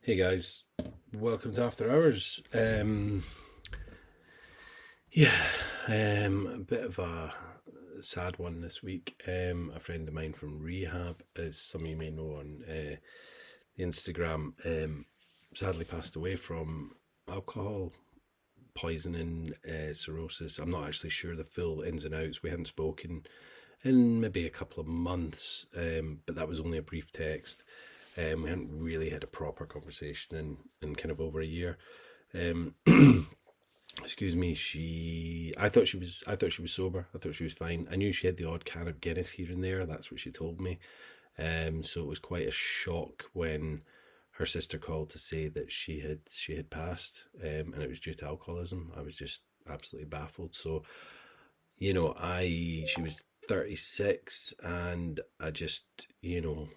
Hey guys, welcome to After Hours. Yeah, a bit of a sad one this week. A friend of mine from rehab, as some of you may know on the Instagram, sadly passed away from alcohol poisoning, cirrhosis. I'm not actually sure the full ins and outs. We hadn't spoken in maybe a couple of months, but that was only a brief text. We hadn't really had a proper conversation in kind of over a year. Um, excuse me. I thought she was sober. I thought she was fine. I knew she had the odd can of Guinness here and there. That's what she told me. So it was quite a shock when her sister called to say that she had passed, and it was due to alcoholism. I was just absolutely baffled. So she was 36, and I just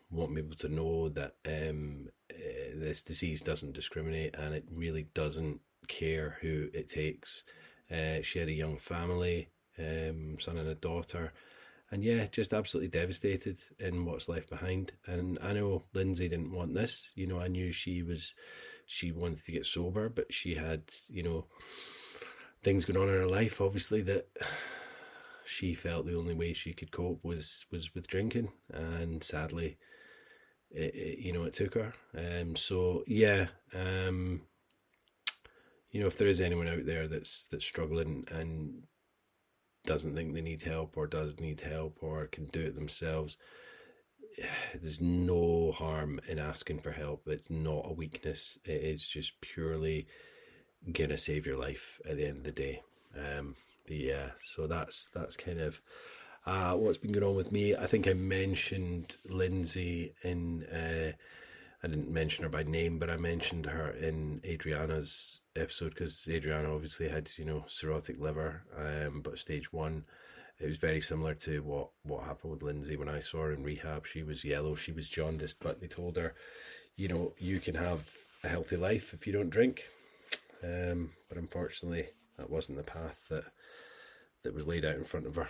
want people to know that this disease doesn't discriminate, and it really doesn't care who it takes. She had a young family, son and a daughter, and yeah, just absolutely devastated in what's left behind. And I know Lindsay didn't want this. I knew she wanted to get sober, but she had things going on in her life, obviously, that she felt the only way she could cope was with drinking, and sadly, it took her. So yeah, if there is anyone out there that's struggling and doesn't think they need help, or does need help, or can do it themselves, there's no harm in asking for help. It's not a weakness. It is just purely gonna save your life at the end of the day. But yeah, so that's kind of what's been going on with me. I think I mentioned Lindsay in I didn't mention her by name, but I mentioned her in Adriana's episode, because Adriana obviously had cirrhotic liver, but stage 1. It was very similar to what happened with Lindsay when I saw her in rehab. She was yellow, she was jaundiced, but they told her, you can have a healthy life if you don't drink. But unfortunately, that wasn't the path that was laid out in front of her.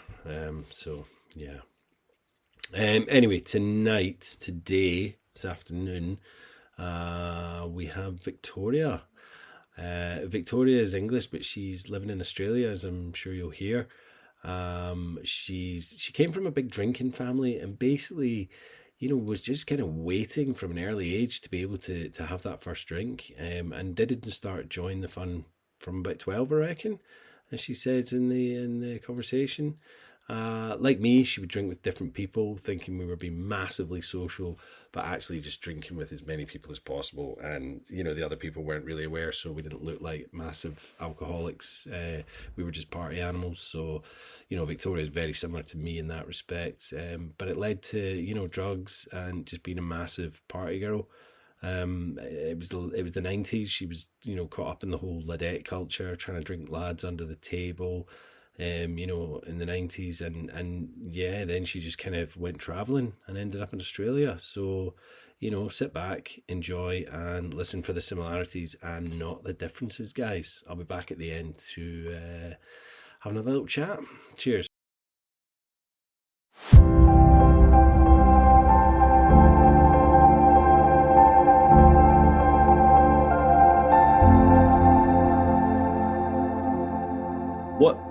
So yeah. Anyway, today, this afternoon, we have Victoria. Victoria is English, but she's living in Australia, as I'm sure you'll hear. She came from a big drinking family, and basically, was just kind of waiting from an early age to be able to have that first drink, and didn't start enjoying the fun from about 12, I reckon, as she said in the conversation. Like me, she would drink with different people, thinking we were being massively social, but actually just drinking with as many people as possible. And the other people weren't really aware, so we didn't look like massive alcoholics. We were just party animals. So Victoria is very similar to me in that respect. But it led to drugs and just being a massive party girl. It was the 90s. She was caught up in the whole ladette culture, trying to drink lads under the table, in the 90s, and yeah, then she just kind of went traveling and ended up in Australia. So sit back, enjoy, and listen for the similarities and not the differences, guys. I'll be back at the end to have another little chat. Cheers.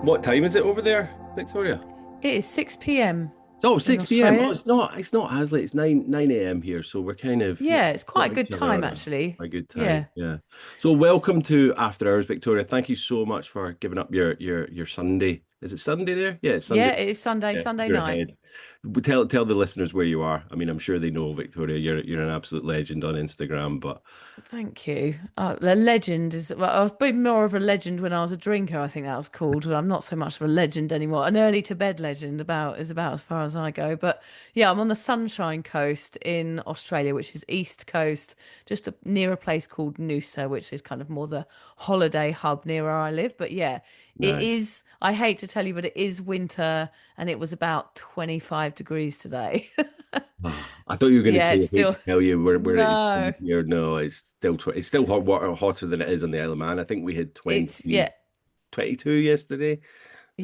What time is it over there, Victoria? It is 6 p.m. Oh, in 6 p.m. Oh, Australia. it's not as late. It's 9 a.m. here, so we're kind of Yeah, it's quite a got good each other time at actually. a good time. Yeah. Yeah. So welcome to After Hours, Victoria. Thank you so much for giving up your Sunday. Is it Sunday there? Yeah, it's Sunday. Yeah, it is Sunday, Yeah, Sunday you're night. ahead. But tell the listeners where you are. I mean, I'm sure they know, Victoria. You're an absolute legend on Instagram, but Thank you. The legend is, well, I was been more of a legend when I was a drinker, I think that was called. I'm not so much of a legend anymore. An early to bed legend is about as far as I go. But yeah, I'm on the Sunshine Coast in Australia, which is East Coast, just near a place called Noosa, which is kind of more the holiday hub near where I live. But yeah, it nice. is, I hate to tell you, but it is winter and it was about 25 degrees today. I thought you were going to Yeah, say, it's I hate still, to tell you, we're at no, here. No, it's still hotter than it is on the Isle of Man. I think we had it's, 20 yeah. 22 yesterday.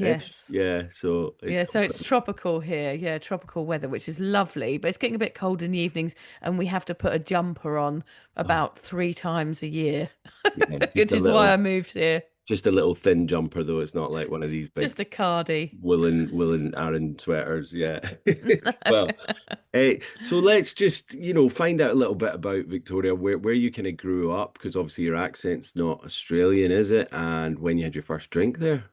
ish. Yes. Yeah, so it's Yeah, so it's tropical here. Yeah, tropical weather, which is lovely, but it's getting a bit cold in the evenings, and we have to put a jumper on oh, about 3 times a year, yeah, which is why I moved here. just a little thin jumper though. It's not like one of these big Just a cardie. woolen Aran sweaters. Yeah. Well, so let's just, find out a little bit about Victoria, where you kind of grew up, because obviously your accent's not Australian, is it? And when you had your first drink there.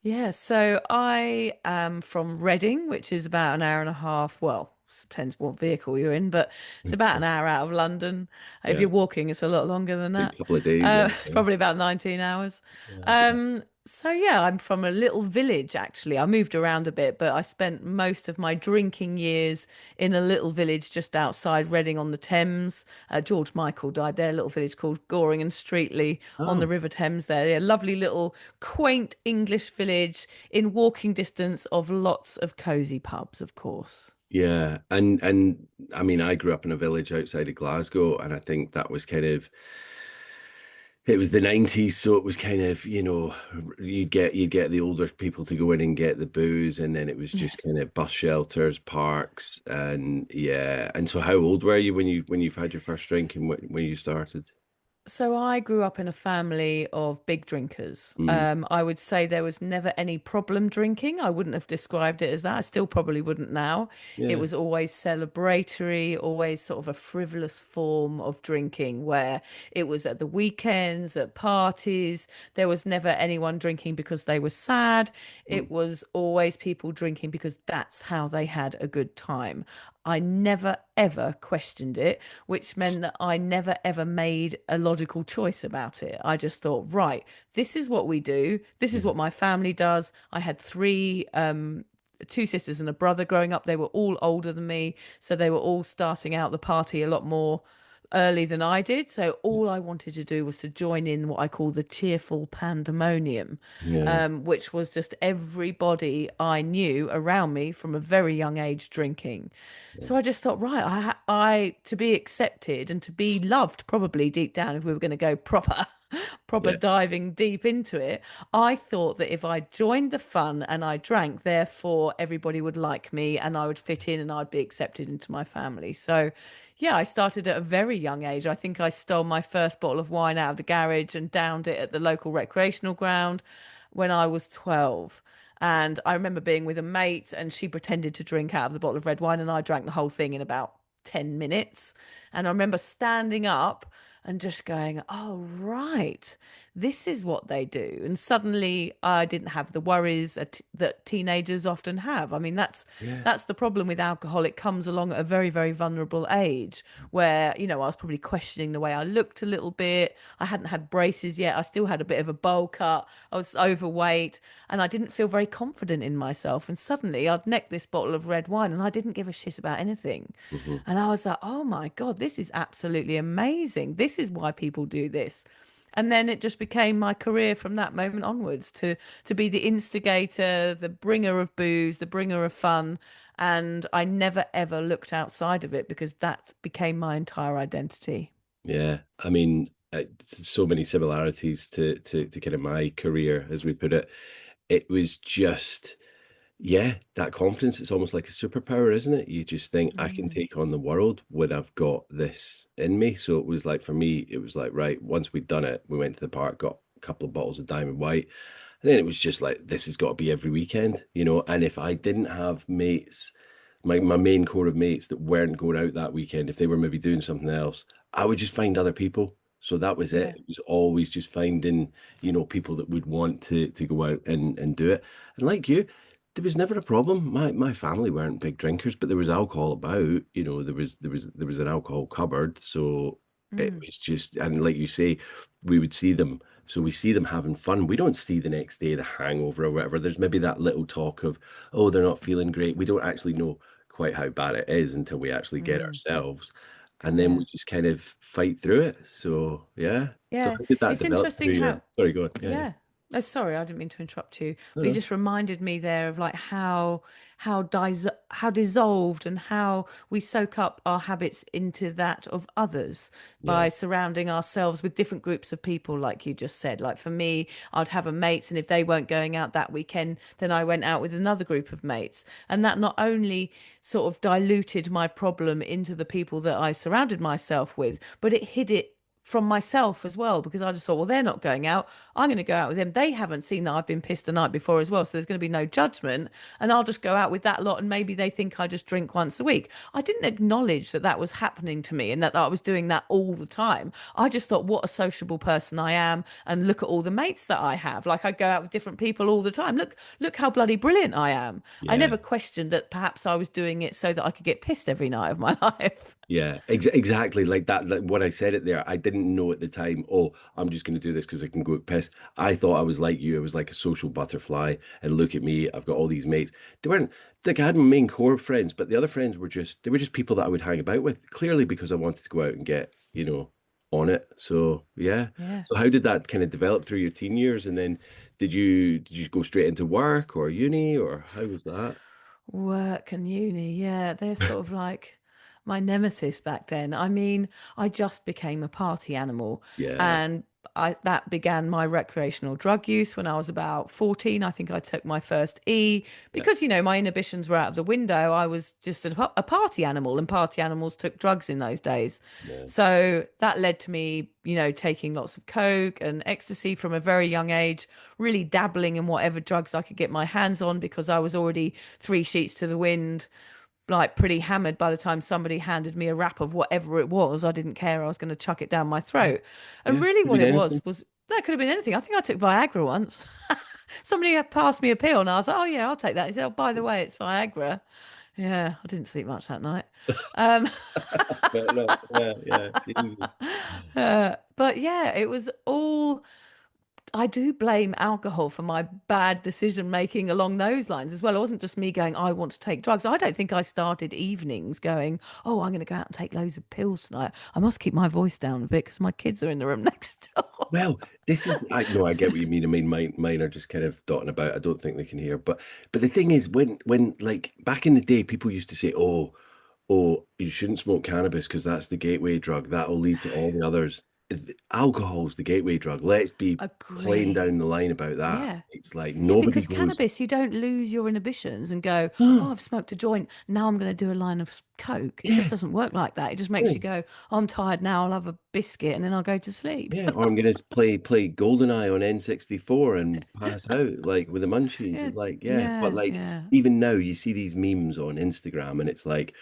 Yeah, so I am from Reading, which is about an hour and a half. Well, depends what vehicle you're in, but it's about an hour out of London. If Yeah, you're walking, it's a lot longer than a that. couple of days. Yeah, It's probably about 19 hours. yeah, So yeah, I'm from a little village actually. I moved around a bit, but I spent most of my drinking years in a little village just outside Reading on the Thames. George Michael died there, a little village called Goring and Streatley on the oh, River Thames there. Yeah, lovely little quaint English village in walking distance of lots of cosy pubs, of course. yeah. And I mean, I grew up in a village outside of Glasgow, and I think that was kind of it was the 90s, so it was kind of, you'd get the older people to go in and get the booze, and then it was Yeah. just kind of bus shelters, parks, and yeah. And so how old were you when you've had your first drink and when you started? So I grew up in a family of big drinkers. Mm, I would say there was never any problem drinking. I wouldn't have described it as that. I still probably wouldn't now. It yeah. was always celebratory, always sort of a frivolous form of drinking where it was at the weekends, at parties. There was never anyone drinking because they were sad. Mm, It was always people drinking because that's how they had a good time. I never ever questioned it, which meant that I never ever made a logical choice about it. I just thought, right, this is what we do. This is yeah. what my family does. I had two sisters and a brother growing up. They were all older than me, so they were all starting out the party a lot more early than I did. So all I wanted to do was to join in what I call the cheerful pandemonium, Yeah. which was just everybody I knew around me from a very young age drinking. Yeah. So I just thought, right, to be accepted and to be loved, probably deep down, if we were going to go proper Yeah. diving deep into it, I thought that if I joined the fun and I drank, therefore everybody would like me and I would fit in and I'd be accepted into my family. So, yeah, I started at a very young age. I think I stole my first bottle of wine out of the garage and downed it at the local recreational ground when I was 12. And I remember being with a mate and she pretended to drink out of the bottle of red wine and I drank the whole thing in about 10 minutes. And I remember standing up and just going, oh, right, this is what they do. And suddenly I didn't have the worries that teenagers often have. I mean, Yeah. that's the problem with alcohol. It comes along at a very, very vulnerable age where, I was probably questioning the way I looked a little bit. I hadn't had braces yet. I still had a bit of a bowl cut. I was overweight and I didn't feel very confident in myself. And suddenly I'd necked this bottle of red wine and I didn't give a shit about anything. Hmm. And I was like, oh my God, this is absolutely amazing. This is why people do this. And then it just became my career from that moment onwards to be the instigator, the bringer of booze, the bringer of fun. And I never ever looked outside of it because that became my entire identity. Yeah. I mean, so many similarities to kind of my career, as we put it. It was just, yeah, that confidence. It's almost like a superpower, isn't it? You just think I can Mm. take on the world when I've got this in me. So it was like for me, it was like, right, once we'd done it, we went to the park, got a couple of bottles of Diamond White, and then it was just like, this has got to be every weekend, And if I didn't have mates, my main core of mates that weren't going out that weekend, if they were maybe doing something else, I would just find other people. So that was it. Yeah. It was always just finding, people that would want to go out and do it. And like you, there was never a problem. My family weren't big drinkers, but there was alcohol about, there was an alcohol cupboard. So it Mm. was just, and like you say, we would see them. So we see them having fun. We don't see the next day the hangover or whatever. There's maybe that little talk of, oh, they're not feeling great. We don't actually know quite how bad it is until we actually get Mm. ourselves. And then Yeah. we just kind of fight through it. So yeah. So Yeah. how did that It's develop through interesting your, how, sorry, go on. Yeah, yeah. yeah. Oh, sorry, I didn't mean to interrupt you, No, but you no. just reminded me there of like how dissolved and how we soak up our habits into that of others Yeah, by surrounding ourselves with different groups of people, like you just said. Like for me, I'd have a mates, and if they weren't going out that weekend, then I went out with another group of mates, and that not only sort of diluted my problem into the people that I surrounded myself with, but it hid it from myself as well, because I just thought, well, they're not going out. I'm going to go out with them. They haven't seen that I've been pissed the night before as well. So there's going to be no judgment. And I'll just go out with that lot. And maybe they think I just drink once a week. I didn't acknowledge that that was happening to me and that I was doing that all the time. I just thought, what a sociable person I am. And look at all the mates that I have. Like I go out with different people all the time. Look how bloody brilliant I am. I yeah. never questioned that perhaps I was doing it so that I could get pissed every night of my life. Yeah, exactly like that. Like when I said it there, I didn't know at the time, oh, I'm just going to do this because I can go at piss. I thought I was like you. I was like a social butterfly. And look at me, I've got all these mates. They weren't like I had my main core friends, but the other friends were just they were just people that I would hang about with, clearly because I wanted to go out and get, on it. So yeah. Yeah. So how did that kind of develop through your teen years? And then did you go straight into work or uni or how was that? Work and uni, yeah, they're sort of like my nemesis back then. I mean, I just became a party animal, Yeah. and that began my recreational drug use when I was about 14. I think I took my first E Yeah. because, my inhibitions were out of the window. I was just a party animal, and party animals took drugs in those days. Yeah. So that led to me, taking lots of coke and ecstasy from a very young age, really dabbling in whatever drugs I could get my hands on because I was already three sheets to the wind, like pretty hammered by the time somebody handed me a wrap of whatever it was. I didn't care. I was going to chuck it down my throat. And Yeah. really Could what be it anything. was that could have been anything. I think I took Viagra once. Somebody had passed me a pill and I was like, oh yeah, I'll take that. He said, oh, by the way, it's Viagra. Yeah, I didn't sleep much that night. Um, Fair enough. Yeah, yeah. Jesus. but yeah, it was all. I do blame alcohol for my bad decision making along those lines as well. It wasn't just me going, I want to take drugs. I don't think I started evenings going, oh, I'm going to go out and take loads of pills tonight. I must keep my voice down a bit because my kids are in the room next door. Well, this is I no, I get what you mean. I mean, mine are just kind of dotting about. I don't think they can hear. But the thing is, when like back in the day, people used to say, oh, you shouldn't smoke cannabis because that's the gateway drug. That'll lead to all the others. Alcohol's the gateway drug. Let's be plain Agree. down the line about that. Yeah. It's like Yeah, nobody because goes, cannabis, you don't lose your inhibitions and go, oh, no, I've smoked a joint. Now I'm going to do a line of coke. It just yeah, doesn't work like that. It just makes you no. go, oh, I'm tired now. I'll have a biscuit and then I'll go to sleep. Yeah, or I'm gonna play GoldenEye on N64 and pass out like with the munchies. Yeah. It's like, yeah, but Yeah. like Yeah. even now you see these memes on Instagram and it's like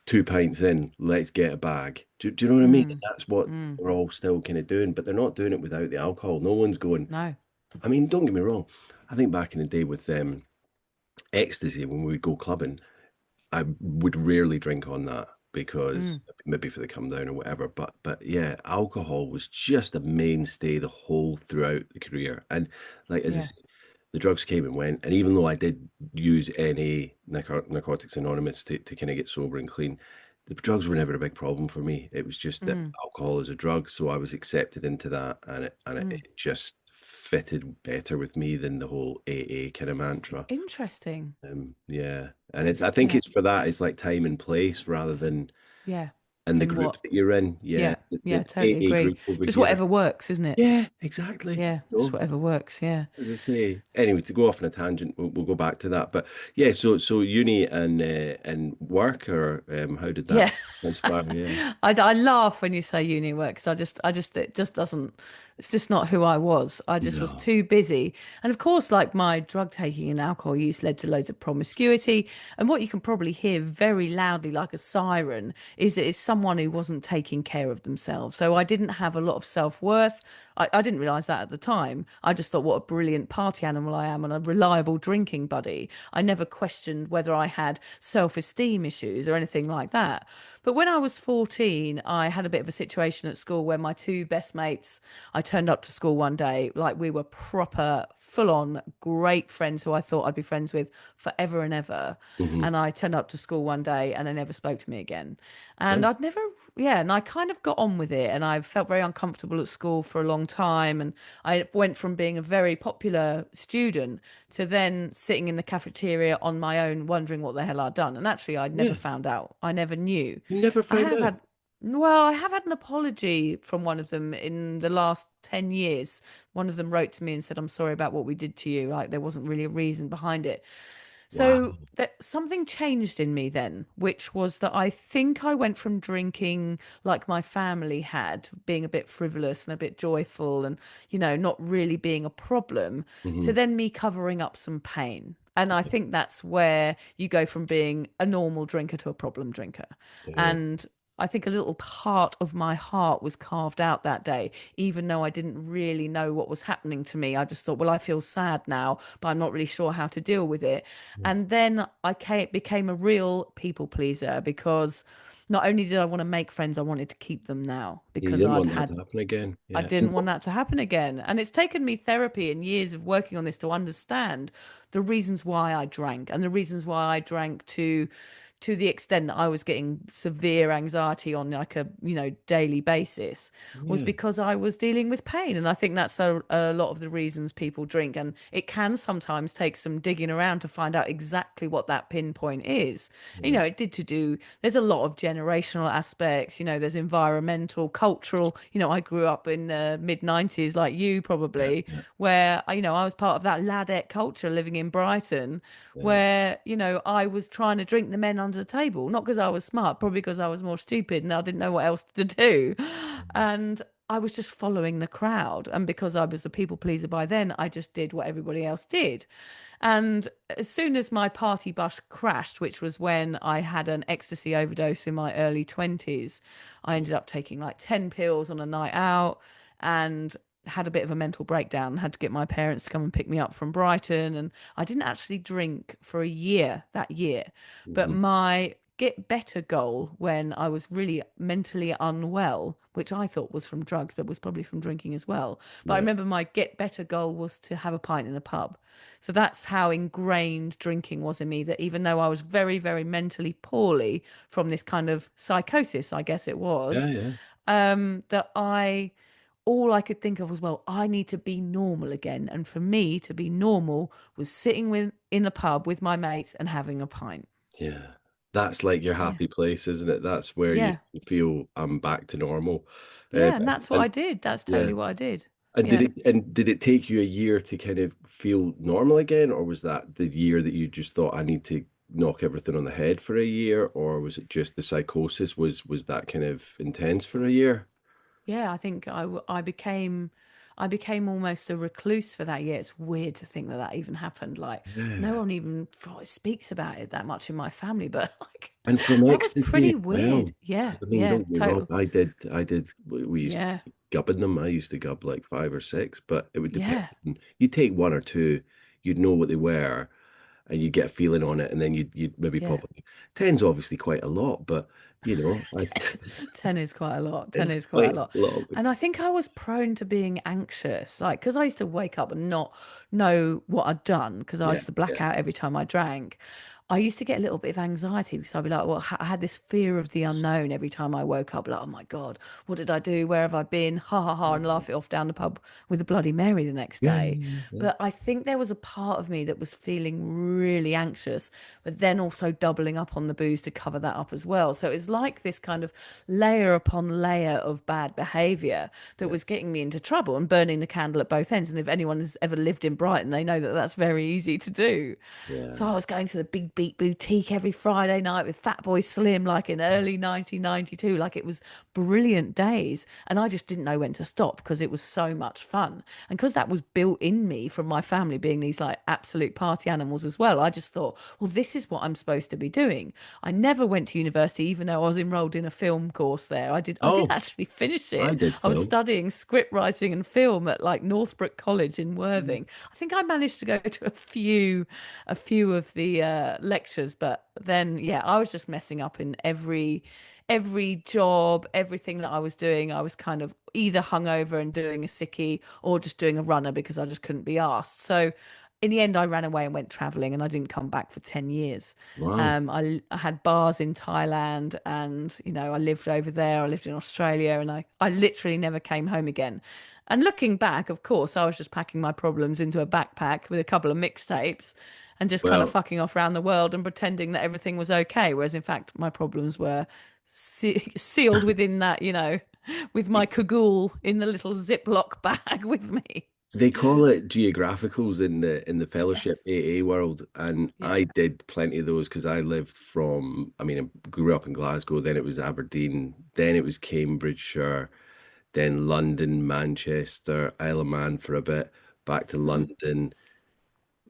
2 pints in, let's get a bag. Do you know what I mean? And Mm. that's what Mm. we're all still kind of doing, but they're not doing it without the alcohol. No one's going. No. I mean, don't get me wrong. I think back in the day with ecstasy when we would go clubbing, I would rarely drink on that because Mm. maybe for the come down or whatever. But yeah, alcohol was just a mainstay the whole throughout the career. And like as I Yeah. say, the drugs came and went. And even though I did use NA, Narcotics Anonymous, to kind of get sober and clean, the drugs were never a big problem for me. It was just that Mm. alcohol is a drug, so I was accepted into that, and Mm. it just fitted better with me than the whole AA kind of mantra. Interesting. Yeah, and I think Yeah. it's for that. It's like time and place rather than Yeah. and the Then group what? that you're in. Yeah, Yeah. the Yeah. Totally AA agree. group over Just here. whatever works, isn't it? Yeah, exactly. Yeah. Just whatever works. Yeah. As I say. Anyway, to go off on a tangent, we'll go back to that. But yeah, so uni and work, or how did that Yeah. transpire? Yeah. I laugh when you say uni work because it just doesn't, it's just not who I was. I just was No. too busy. And of course, like my drug taking and alcohol use led to loads of promiscuity. And what you can probably hear very loudly, like a siren, is that it's someone who wasn't taking care of themselves. So I didn't have a lot of self-worth. I didn't realize that at the time. I just thought, what a brilliant party animal I am and a reliable drinking buddy. I never questioned whether I had self-esteem issues or anything like that. But when I was 14, I had a bit of a situation at school where my two best mates, I turned up to school one day, like we were proper full on great friends who I thought I'd be friends with forever and ever. Hmm. And I turned up to school one day and they never spoke to me again. And Yeah. I'd never, yeah, and I kind of got on with it. And I felt very uncomfortable at school for a long time. And I went from being a very popular student to then sitting in the cafeteria on my own, wondering what the hell I'd done. And actually, I'd never Yeah. found out. I never knew. You never I found have out. had, well, I have had an apology from one of them in the last 10 years. One of them wrote to me and said, I'm sorry about what we did to you. Like, there wasn't really a reason behind it. Wow. So that something changed in me then, which was that I think I went from drinking like my family had, being a bit frivolous and a bit joyful and, not really being a problem, to Hmm. then me covering up some pain. And I think that's where you go from being a normal drinker to a problem drinker. Yeah. And I think a little part of my heart was carved out that day, even though I didn't really know what was happening to me. I just thought, well, I feel sad now, but I'm not really sure how to deal with it. And then became a real people pleaser because not only did I want to make friends, I wanted to keep them now You because didn't want that to happen again. I Yeah. And didn't want that to happen again. And it's taken me therapy and years of working on this to understand the reasons why I drank and the reasons why I drank to the extent that I was getting severe anxiety on like a, daily basis was yeah. because I was dealing with pain. And I think that's a lot of the reasons people drink. And it can sometimes take some digging around to find out exactly what that pinpoint is. Yeah. It did to do, there's a lot of generational aspects, there's environmental, cultural. I grew up in the mid 90s, like you Yeah. probably, Yeah. where, I was part of that ladette culture living in Brighton, Yeah. where, I was trying to drink the men under the table, not because I was smart, probably because I was more stupid and I didn't know what else to do. And I was just following the crowd. And because I was a people pleaser by then, I just did what everybody else did. And as soon as my party bus crashed, which was when I had an ecstasy overdose in my early 20s, I ended up taking like 10 pills on a night out and had a bit of a mental breakdown. Had to get my parents to come and pick me up from Brighton. And I didn't actually drink for a year that year. But Hmm. my get better goal when I was really mentally unwell, which I thought was from drugs, but was probably from drinking as well. But I Yeah. remember my get better goal was to have a pint in the pub. So that's how ingrained drinking was in me, that even though I was very, very mentally poorly from this kind of psychosis, I guess it Yeah. was, Yeah. that all I could think of was, well, I need to be normal again. And for me to be normal was sitting in a pub with my mates and having a pint. Yeah. That's like your Yeah. happy place, isn't it? That's where you Yeah. feel I'm back to normal. Uh, Yeah. And that's what I and did. That's yeah. totally what I did. And Yeah. did it take you a year to kind of feel normal again, or was that the year that you just thought I need to knock everything on the head for a year, or was it just the psychosis was that kind of intense for a year? Yeah. I think I became almost a recluse for that year. It's weird to think that that even happened. Like, no Yeah. one even speaks about it that much in my family, but like, And from that was ecstasy as pretty weird. well. Yeah. Because I mean, Yeah. don't get me wrong, Total. we used to Yeah. keep gubbing them. I used to gub like five or six, but it would depend. Yeah. You'd take one or two, you'd know what they were, and you get a feeling on it, and then you'd maybe Yeah. pop it. Ten's obviously quite a lot, but I 10 is quite a lot. 10 it's is quite a quite lot. a lot. And I think I was prone to being anxious, like, because I used to wake up and not know what I'd done, because I Yeah, used to black yeah, out every time I drank. I used to get a little bit of anxiety because I'd be like, well, I had this fear of the unknown every time I woke up, like, oh my God, what did I do? Where have I been? Ha ha ha, and laugh it off down the pub with a Bloody Mary the next yeah, day. yeah, yeah, But I think there was a part of me that was feeling really anxious, but then also doubling up on the booze to cover that up as well. So it's like this kind of layer upon layer of bad behavior that yeah, was getting me into trouble and burning the candle at both ends. And if anyone has ever lived in Brighton, they know that that's very easy to do. So yeah, I was going to the Big Beat Boutique every Friday night with Fatboy Slim, like in early 1992. Like, it was brilliant days. And I just didn't know when to stop because it was so much fun. And because that was built in me from my family being these like absolute party animals as well, I just thought, well, this is what I'm supposed to be doing. I never went to university, even though I was enrolled in a film course there. I did Oh, actually finish I it. did I was film. studying script writing and film at like Northbrook College in Worthing. I think I managed to go to a few of the lectures, but then yeah, I was just messing up in every job, everything that I was doing, I was kind of either hungover and doing a sickie or just doing a runner because I just couldn't be asked. So in the end, I ran away and went traveling, and I didn't come back for 10 years. Wow. I had bars in Thailand, and I lived over there. I lived in Australia, and I literally never came home again. And looking back, of course, I was just packing my problems into a backpack with a couple of mixtapes and just kind of Well, fucking off around the world and pretending that everything was okay. Whereas in fact, my problems were sealed within that, with my cagoule in the little Ziploc bag with me. they call it geographicals in the fellowship Yes. AA world, and I Yeah. did plenty of those because I lived from, I mean, I grew up in Glasgow, then it was Aberdeen, then it was Cambridgeshire, then London, Manchester, Isle of Man for a bit, back to Mm. London,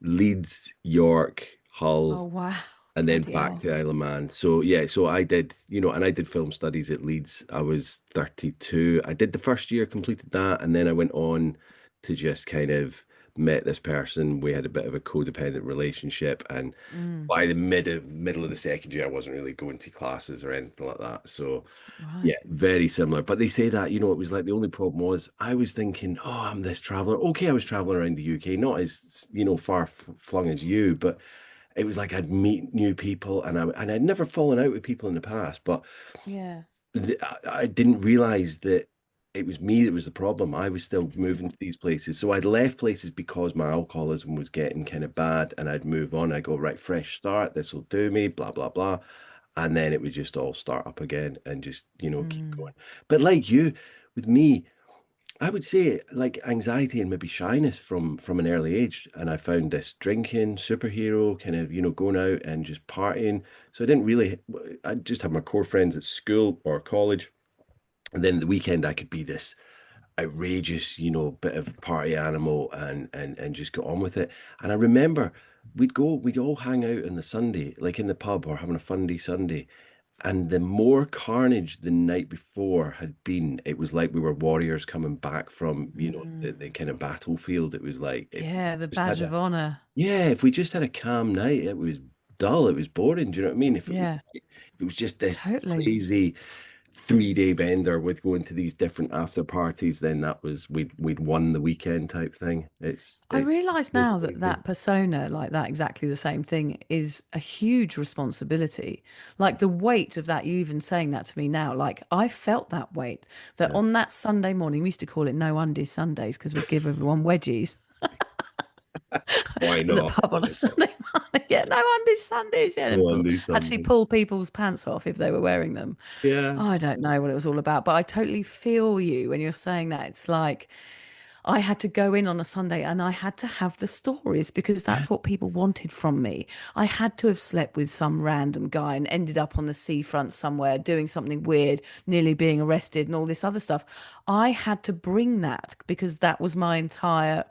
Leeds, York, Oh, Hull, wow. and then Bloody back hell. to Isle of Man. So yeah, so I did, and I did film studies at Leeds. I was 32. I did the first year, completed that, and then I went on to just kind of met this person. We had a bit of a codependent relationship, and Mm. by the middle of the second year, I wasn't really going to classes or anything like that. So Right. yeah, very similar. But they say that, it was like the only problem was I was thinking, oh, I'm this traveler. Okay, I was traveling around the UK, not as, far flung as you, but it was like I'd meet new people and I'd never fallen out with people in the past, but Yeah. I didn't realize that it was me that was the problem. I was still moving to these places. So I'd left places because my alcoholism was getting kind of bad and I'd move on. I go, right, fresh start. This will do me, blah, blah, blah. And then it would just all start up again and just, keep Mm. going. But like you, with me, I would say like anxiety and maybe shyness from an early age. And I found this drinking superhero kind of, going out and just partying. So I didn't really, I just had my core friends at school or college. And then the weekend I could be this outrageous, bit of party animal and just get on with it. And I remember we'd all hang out on the Sunday, like in the pub or having a fundy Sunday. And the more carnage the night before had been, it was like we were warriors coming back from, Mm. the kind of battlefield. It was like if we Yeah, the just had badge of honor. if we just had a calm night, it was dull, it was boring. Do you know what I mean? Yeah, If it was just this totally. crazy 3 day bender with going to these different after parties, then that was we'd won the weekend type thing. I It's realize so now that crazy. that persona, like that, exactly the same thing, is a huge responsibility. Like the weight of that, you even saying that to me now, like I felt that weight. That Yeah. on that Sunday morning, we used to call it no undies Sundays because we'd give everyone wedgies Why at the not? pub on a Why not? Sunday morning. Yeah, no undies Sundays. Yeah, and No one these actually Sundays. pull people's pants off if they were wearing them. Yeah. I don't know what it was all about, but I totally feel you when you're saying that. It's like I had to go in on a Sunday and I had to have the stories because Yeah. that's what people wanted from me. I had to have slept with some random guy and ended up on the seafront somewhere doing something weird, nearly being arrested and all this other stuff. I had to bring that because that was my entire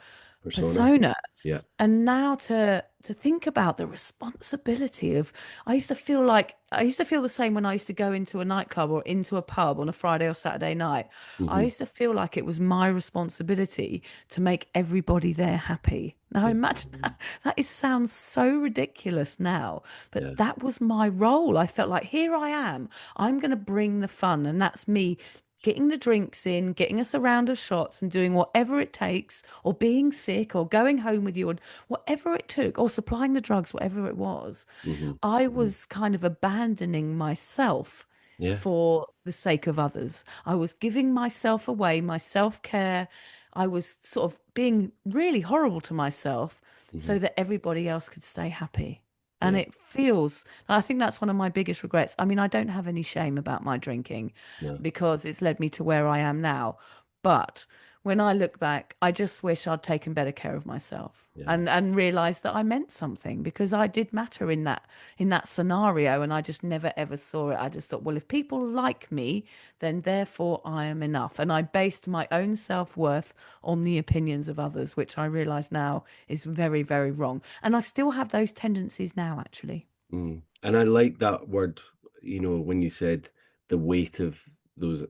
Persona. persona. Yeah. And now to think about the responsibility of I used to feel the same when I used to go into a nightclub or into a pub on a Friday or Saturday night. I Hmm. used to feel like it was my responsibility to make everybody there happy. Now Yeah. imagine that, sounds so ridiculous now, Yeah. but that was my role. I felt like here I am. I'm going to bring the fun, and that's me getting the drinks in, getting us a round of shots and doing whatever it takes, or being sick, or going home with you, or whatever it took, or supplying the drugs, whatever it was. Hmm. I Hmm. was kind of abandoning myself Yeah. for the sake of others. I was giving myself away, my self-care. I was sort of being really horrible to myself Hmm. so that everybody else could stay happy. And Yeah. it feels, I think that's one of my biggest regrets. I mean, I don't have any shame about my drinking No. because it's led me to where I am now. But when I look back, I just wish I'd taken better care of myself Yeah. and realized that I meant something because I did matter in that scenario, and I just never ever saw it. I just thought, well, if people like me, then therefore I am enough. And I based my own self-worth on the opinions of others, which I realize now is very, very wrong. And I still have those tendencies now, actually. Mm. And I like that word, when you said the weight of those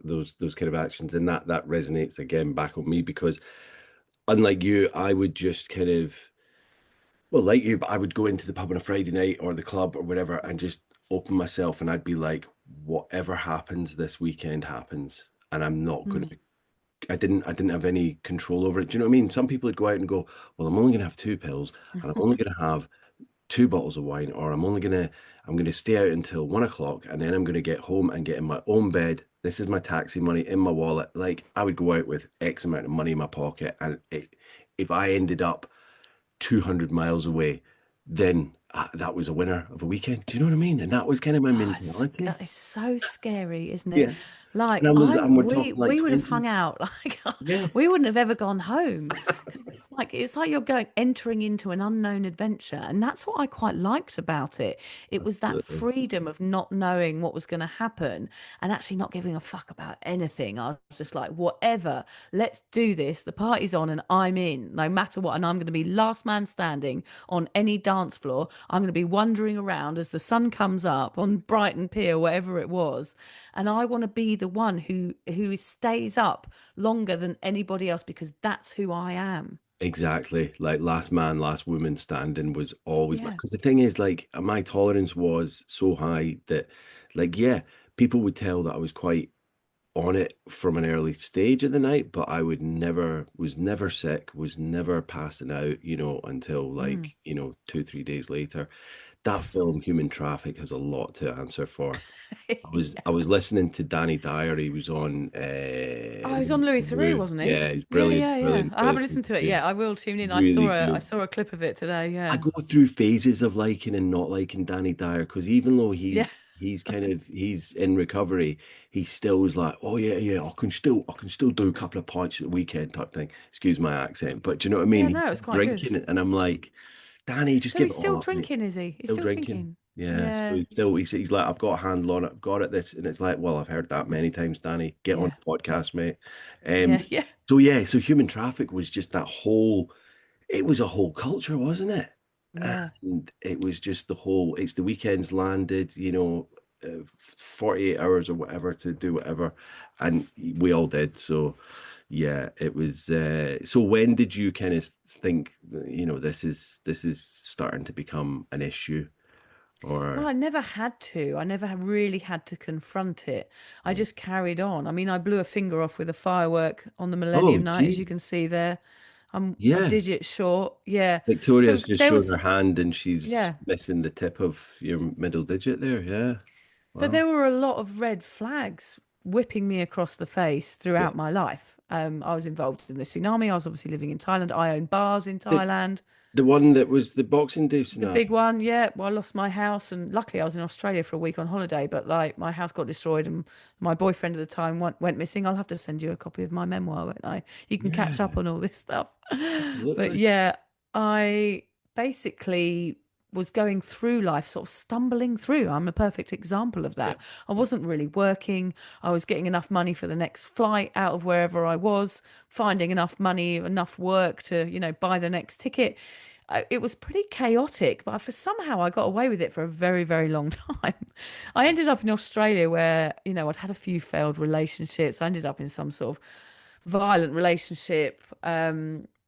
kind of actions, and that resonates again back on me because unlike you, I would just kind of, well, like you, but I would go into the pub on a Friday night or the club or whatever and just open myself and I'd be like, whatever happens this weekend happens. And I'm not going Mm. to, I didn't have any control over it. Do you know what I mean? Some people would go out and go, well, I'm only going to have two pills and I'm only going to have two bottles of wine, or I'm gonna stay out until 1 o'clock and then I'm gonna get home and get in my own bed. This is my taxi money in my wallet. Like I would go out with X amount of money in my pocket, and if I ended up 200 miles away, then that was a winner of a weekend. Do you know what I mean? And that was kind of my Oh, mentality. it's so scary, isn't it? Yeah. Like And we're talking like we would have 20. hung out, like Yeah, we wouldn't have ever gone home because it's like you're going entering into an unknown adventure, and that's what I quite liked about it. It was that absolutely. freedom of not knowing what was going to happen and actually not giving a fuck about anything. I was just like, whatever, let's do this. The party's on, and I'm in, no matter what. And I'm going to be last man standing on any dance floor. I'm going to be wandering around as the sun comes up on Brighton Pier, wherever it was, and I want to be the one who stays up longer than anybody else because that's who I am. Exactly. Like last man, last woman standing was always my, Yeah. because the thing is, like, my tolerance was so high that, like, yeah, people would tell that I was quite on it from an early stage of the night, but I was never sick, was never passing out, until Mm. like, 2, 3 days later. That film, Human Traffic, has a lot to answer for. I was listening to Danny Dyer. He was on Oh, he was on Louis Theroux, Louis. wasn't he? Yeah, he's Yeah, brilliant, yeah, yeah. brilliant, I haven't brilliant listened to it interview. yet. I will tune in. Really I good. saw a clip of it today. I Yeah. go through phases of liking and not liking Danny Dyer because even though Yeah. he's in recovery, he still is like, oh yeah, yeah, I can still do a couple of pints at the weekend type thing. Excuse my accent, but do you know what I mean? Yeah, He's no, it's quite good. drinking it, and I'm like, Danny, just So give he's it still all up, mate. drinking, is he? He's Still still drinking. drinking. Yeah, so Yeah. he's like, I've got a handle on it, I've got it this, and it's like, well, I've heard that many times, Danny. Get on Yeah. the podcast, mate. Yeah. Um, Yeah. so yeah, so human traffic was just that whole, it was a whole culture, wasn't it? Yeah. And it was just it's the weekends landed, 48 hours or whatever to do whatever, and we all did. So yeah, it was. So when did you kind of think, this is starting to become an issue, Well, or? I never had to. I never really had to confront it. I just carried on. I mean, I blew a finger off with a firework on the Oh, Millennium Night, as you geez. can see there. I'm a Yeah. digit short. Yeah. So Victoria's just there showing her was, hand and she's yeah. missing the tip of your middle digit there. Yeah. So Wow. there were a lot of red flags whipping me across the face Yeah. throughout my life. I was involved in the tsunami. I was obviously living in Thailand. I own bars in The, Thailand. the one that was the Boxing Day The big tsunami. one, yeah. Well, I lost my house, and luckily I was in Australia for a week on holiday. But like, my house got destroyed, and my boyfriend at the time went missing. I'll have to send you a copy of my memoir, won't I? You can catch up Yeah, on all this stuff. But absolutely. yeah, I basically was going through life, sort of stumbling through. I'm a perfect example of Yeah. that. I wasn't really working. I was getting enough money for the next flight out of wherever I was, finding enough money, enough work to, buy the next ticket. It was pretty chaotic, but for somehow I got away with it for a very, very long time. I ended up in Australia where, I'd had a few failed relationships. I ended up in some sort of violent relationship,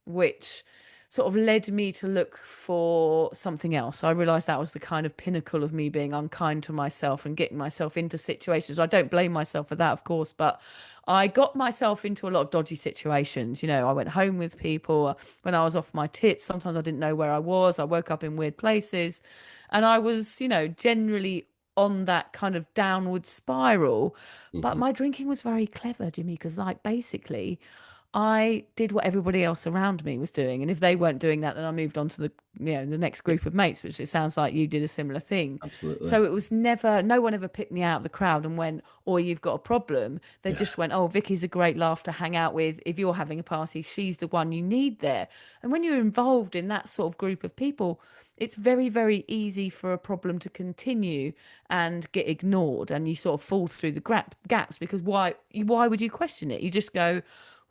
which sort of led me to look for something else. I realized that was the kind of pinnacle of me being unkind to myself and getting myself into situations. I don't blame myself for that, of course, but I got myself into a lot of dodgy situations. I went home with people when I was off my tits. Sometimes I didn't know where I was. I woke up in weird places. And I was, generally on that kind of downward spiral. But Hmm. my drinking was very clever, Jimmy, because like basically I did what everybody else around me was doing. And if they weren't doing that, then I moved on to the next Yeah, group of mates, which it sounds like you did a similar thing. absolutely. So it was never, no one ever picked me out of the crowd and went, "Oh, you've got a problem." They Yeah. just went, "Oh, Vicky's a great laugh to hang out with. If you're having a party, she's the one you need there." And when you're involved in that sort of group of people, it's very, very easy for a problem to continue and get ignored, and you sort of fall through the gaps because why would you question it? You just go,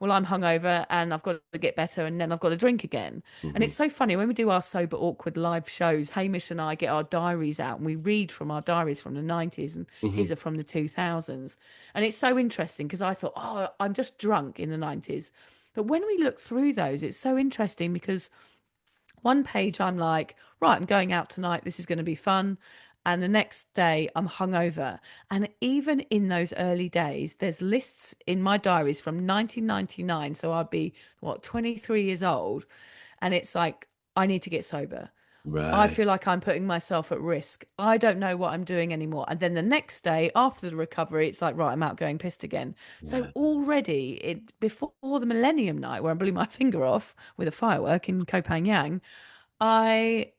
well, I'm hungover and I've got to get better, and then I've got to drink again. And Hmm. it's so funny when we do our sober awkward live shows. Hamish and I get our diaries out and we read from our diaries from the 90s, and Hmm. his are from the 2000s. And it's so interesting because I thought, oh, I'm just drunk in the 90s. But when we look through those, it's so interesting because one page I'm like, right, I'm going out tonight. This is going to be fun. and the next day I'm hungover. And even in those early days, there's lists in my diaries from 1999. So I'd be, what, 23 years old. And it's like, I need to get sober. I Right. feel like I'm putting myself at risk. I don't know what I'm doing anymore. And then the next day after the recovery, it's like, right, I'm out going pissed again. So Yeah. already before the Millennium Night, where I blew my finger off with a firework in Koh Phangan, I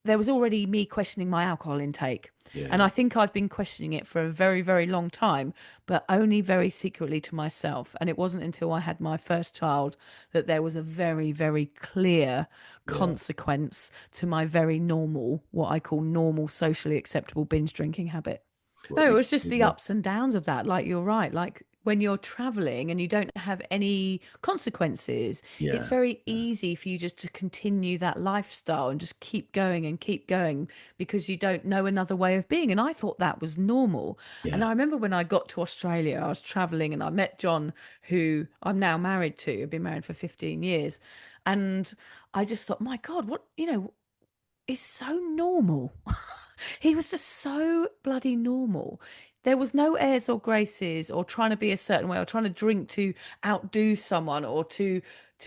there was already me questioning my alcohol intake. And Yeah. I think I've been questioning it for a very, very long time, but only very secretly to myself. And it wasn't until I had my first child that there was a very, very clear Yeah. consequence to my very normal, what I call normal, socially acceptable binge drinking habit. What No, it you, was just the yeah. ups and downs of that. Like you're right. Like when you're traveling and you don't have any consequences, it's Yeah. very Yeah. easy for you just to continue that lifestyle and just keep going because you don't know another way of being. And I thought that was normal. And Yeah. I remember when I got to Australia, I was traveling and I met John, who I'm now married to. I've been married for 15 years. And I just thought, my God, what, is so normal. He was just so bloody normal. There was no airs or graces or trying to be a certain way or trying to drink to outdo someone or to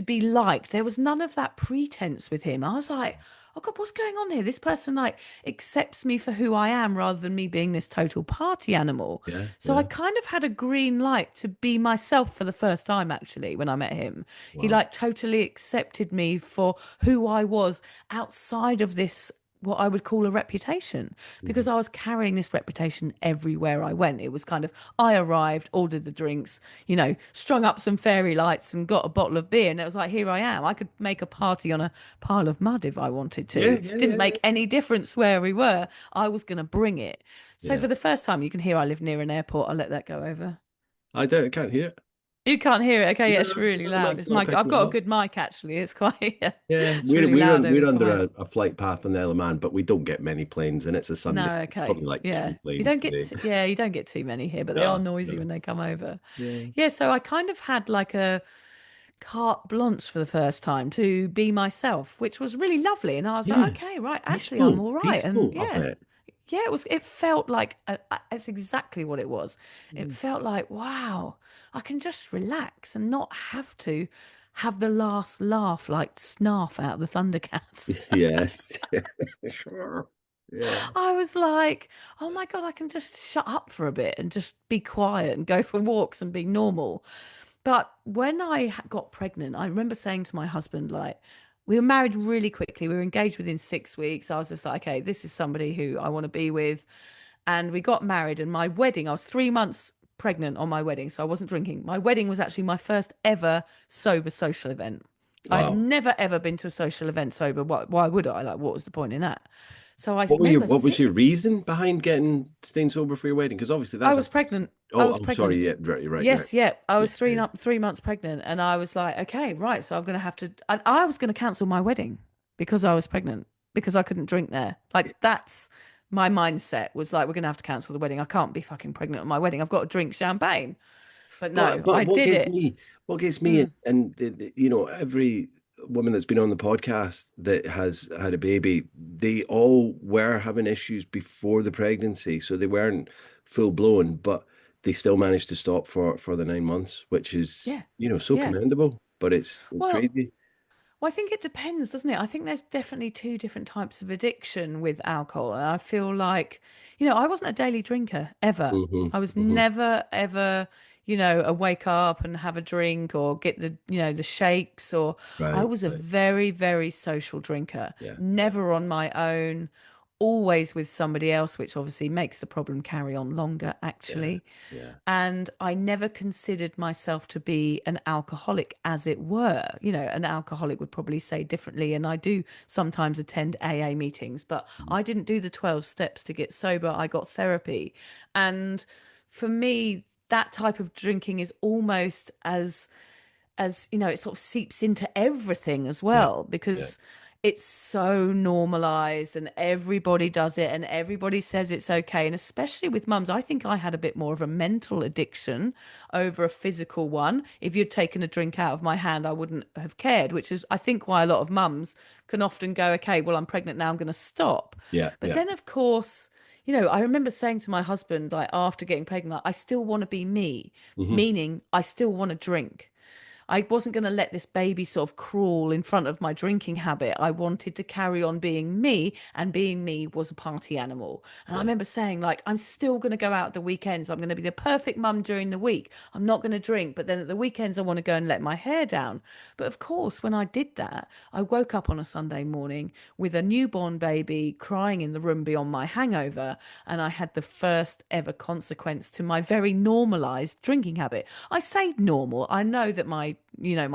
be liked. There was none of that pretense with him. I was like, oh God, what's going on here? This person like accepts me for who I am rather than me being this total party animal. Yeah. So I Yeah. kind of had a green light to be myself for the first time actually when I met him. He Wow. like totally accepted me for who I was outside of this what I would call a reputation because Mhm. I was carrying this reputation everywhere I went. It was kind of, I arrived, ordered the drinks, strung up some fairy lights and got a bottle of beer. And it was like, here I am. I could make a party on a pile of mud if I wanted Yeah. to. Yeah. Didn't Yeah. make any difference where we were. I was going to bring it. So Yeah. for the first time, you can hear I live near an airport. I'll let that go over. I don't. I can't hear it. You can't hear it. Okay, yeah, No, it's really no, the loud. mic's It's not my. I've picking it got a up. good mic actually. It's quite. Yeah, Yeah, it's really we're loud on over we're the under phone. a flight path on the Isle of Man, but we don't get many planes, and it's a Sunday. No, It's okay. probably like two Yeah. You planes don't get today. you don't get too many here, but they are No, noisy no. when they come over. Yeah. Yeah, so I kind of had like a carte blanche for the first time to be myself, which was really lovely. And I was like, Yeah. okay, right, actually I'm Peaceful, all right. And peaceful up yeah. it. Yeah, it felt like it's exactly what it was. It Mm. felt like, wow, I can just relax and not have to have the last laugh like Snarf out of the Thundercats. Yes. Sure. Yeah. I was like, oh my God, I can just shut up for a bit and just be quiet and go for walks and be normal. But when I got pregnant, I remember saying to my husband, like, we were married really quickly. We were engaged within 6 weeks. I was just like, okay, this is somebody who I want to be with. And we got married, and my wedding, I was 3 months pregnant on my wedding, so I wasn't drinking. My wedding was actually my first ever sober social event. I had Wow. never ever been to a social event sober. Why would I? Like, what was the point in that? So I What remember what was your sitting. reason behind getting staying sober for your wedding? Because obviously I that's a was pregnant. I oh, was I'm sorry. pregnant. Yeah, right. Yes, yeah. I Yeah, was yeah. 3 months pregnant, and I was like, okay, right. So I'm going to have to. And I was going to cancel my wedding because I was pregnant because I couldn't drink there. Like that's my mindset was like, we're going to have to cancel the wedding. I can't be fucking pregnant at my wedding. I've got to drink champagne. But But no, I what did gets it. me, what gets me, Mm, and every woman that's been on the podcast that has had a baby, they all were having issues before the pregnancy, so they weren't full blown, but they still managed to stop for the 9 months, which is yeah, so yeah. commendable. But it's Well, crazy. Well, I think it depends, doesn't it? I think there's definitely two different types of addiction with alcohol. And I feel like, I wasn't a daily drinker ever. I was Hmm. never, ever, a wake up and have a drink or get the shakes or I Right, was a right. very, very social drinker, Yeah, yeah, never on my own, always with somebody else, which obviously makes the problem carry on longer, yeah, actually. yeah. And I never considered myself to be an alcoholic, as it were. An alcoholic would probably say differently. And I do sometimes attend AA meetings, but I didn't do the 12 steps to get sober. I got therapy. And for me, that type of drinking is almost as it sort of seeps into everything as Yeah, well yeah. because it's so normalized and everybody does it and everybody says it's okay. And especially with mums, I think I had a bit more of a mental addiction over a physical one. If you'd taken a drink out of my hand, I wouldn't have cared, which is I think why a lot of mums can often go, okay, well, I'm pregnant now, I'm going to stop. Yeah, But yeah. then of course, I remember saying to my husband, like after getting pregnant, like, I still want to be me, Hmm. meaning I still want to drink. I wasn't going to let this baby sort of crawl in front of my drinking habit. I wanted to carry on being me, and being me was a party animal. And I Yeah. remember saying, like, I'm still going to go out at the weekends. I'm going to be the perfect mum during the week. I'm not going to drink, but then at the weekends, I want to go and let my hair down. But of course, when I did that, I woke up on a Sunday morning with a newborn baby crying in the room beyond my hangover. And I had the first ever consequence to my very normalized drinking habit. I say normal. I know that my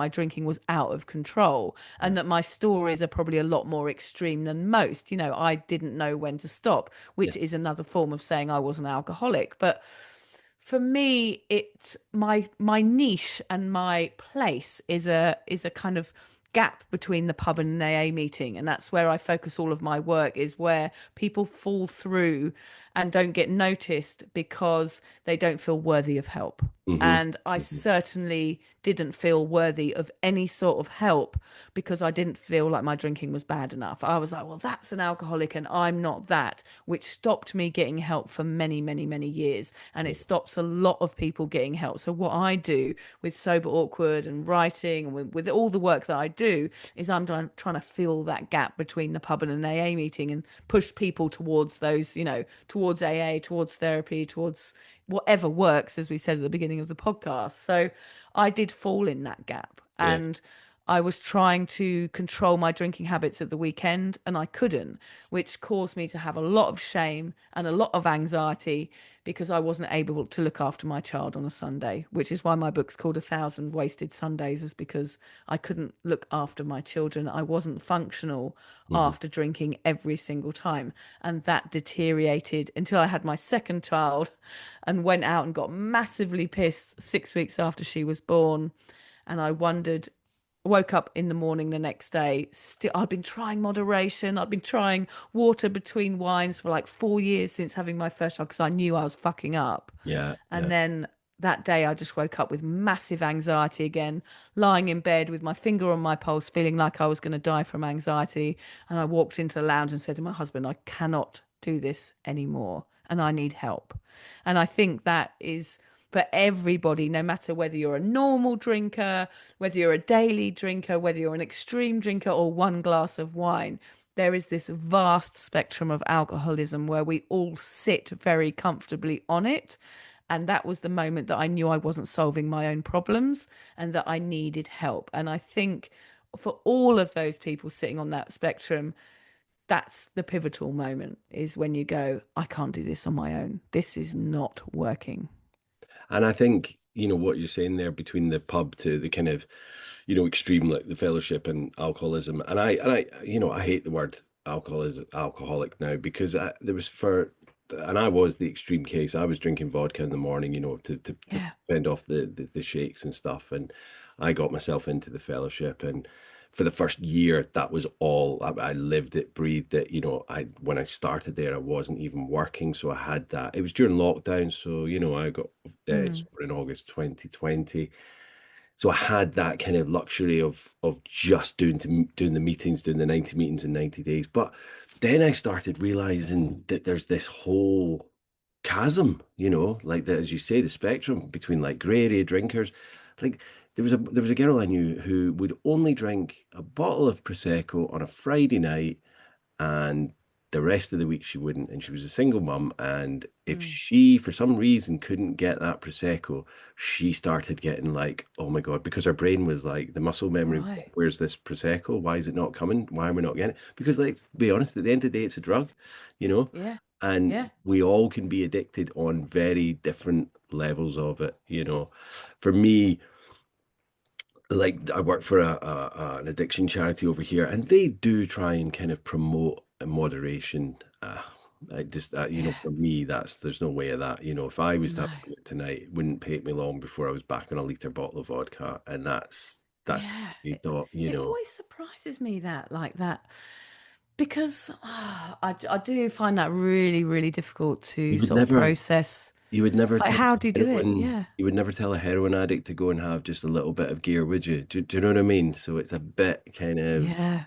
drinking was out of control Yeah. and that my stories are probably a lot more extreme than most. I didn't know when to stop, Yeah. which is another form of saying I was an alcoholic. But for me, my niche and my place is a kind of gap between the pub and an AA meeting, and that's where I focus all of my work, is where people fall through and don't get noticed because they don't feel worthy of help. Hmm. And I Hmm. certainly didn't feel worthy of any sort of help because I didn't feel like my drinking was bad enough. I was like, well, that's an alcoholic and I'm not that, which stopped me getting help for many, many, many years. And it stops a lot of people getting help. So, what I do with Sober Awkward and writing and with all the work that I do is I'm trying to fill that gap between the pub and an AA meeting and push people towards those, towards AA, towards therapy, towards whatever works, as we said at the beginning of the podcast. So I did fall in that gap. Yeah. And I was trying to control my drinking habits at the weekend and I couldn't, which caused me to have a lot of shame and a lot of anxiety because I wasn't able to look after my child on a Sunday, which is why my book's called A Thousand Wasted Sundays, is because I couldn't look after my children. I wasn't functional Hmm. after drinking every single time. And that deteriorated until I had my second child and went out and got massively pissed 6 weeks after she was born. And I wondered, woke up in the morning the next day, still I'd been trying moderation. I'd been trying water between wines for like 4 years since having my first child because I knew I was fucking up. Yeah. And Yeah. then that day I just woke up with massive anxiety again, lying in bed with my finger on my pulse, feeling like I was going to die from anxiety. And I walked into the lounge and said to my husband, I cannot do this anymore and I need help. And I think that is for everybody, no matter whether you're a normal drinker, whether you're a daily drinker, whether you're an extreme drinker or one glass of wine. There is this vast spectrum of alcoholism where we all sit very comfortably on it. And that was the moment that I knew I wasn't solving my own problems and that I needed help. And I think for all of those people sitting on that spectrum, that's the pivotal moment, is when you go, I can't do this on my own. This is not working. And I think, what you're saying there between the pub to the kind of, extreme, like the fellowship and alcoholism. And I hate the word alcoholic now because there was and I was the extreme case. I was drinking vodka in the morning, to Yeah. fend off the shakes and stuff. And I got myself into the fellowship. And for the first year, that was all I lived it, breathed it. When I started there, I wasn't even working, so I had that. It was during lockdown, so I got Mm. sober in August 2020. So I had that kind of luxury of just doing the meetings, doing the 90 meetings in 90 days. But then I started realizing that there's this whole chasm, like that, as you say, the spectrum between like gray area drinkers. Like there was a girl I knew who would only drink a bottle of prosecco on a Friday night, and the rest of the week she wouldn't. And she was a single mum, and if Mm. she for some reason couldn't get that prosecco, she started getting like, oh my god, because her brain was like the muscle memory, Right. where's this prosecco, why is it not coming, why are we not getting it? Because let's be honest, at the end of the day, it's a drug, you know Yeah. and Yeah. we all can be addicted on very different levels of it. For me, like I work for an addiction charity over here, and they do try and kind of promote a moderation. I just, Yeah. for me, there's no way of that. If I was to have No. a beer tonight, it wouldn't take me long before I was back on a liter bottle of vodka, and that's the Yeah. scary thought. It always surprises me that, like that, because I do find that really, really difficult to You would sort of never, process. you would never Like, tell how a do you do it? heroin, Yeah. you would never tell a heroin addict to go and have just a little bit of gear, would you? Do you know what I mean? So it's a bit kind of, Yeah.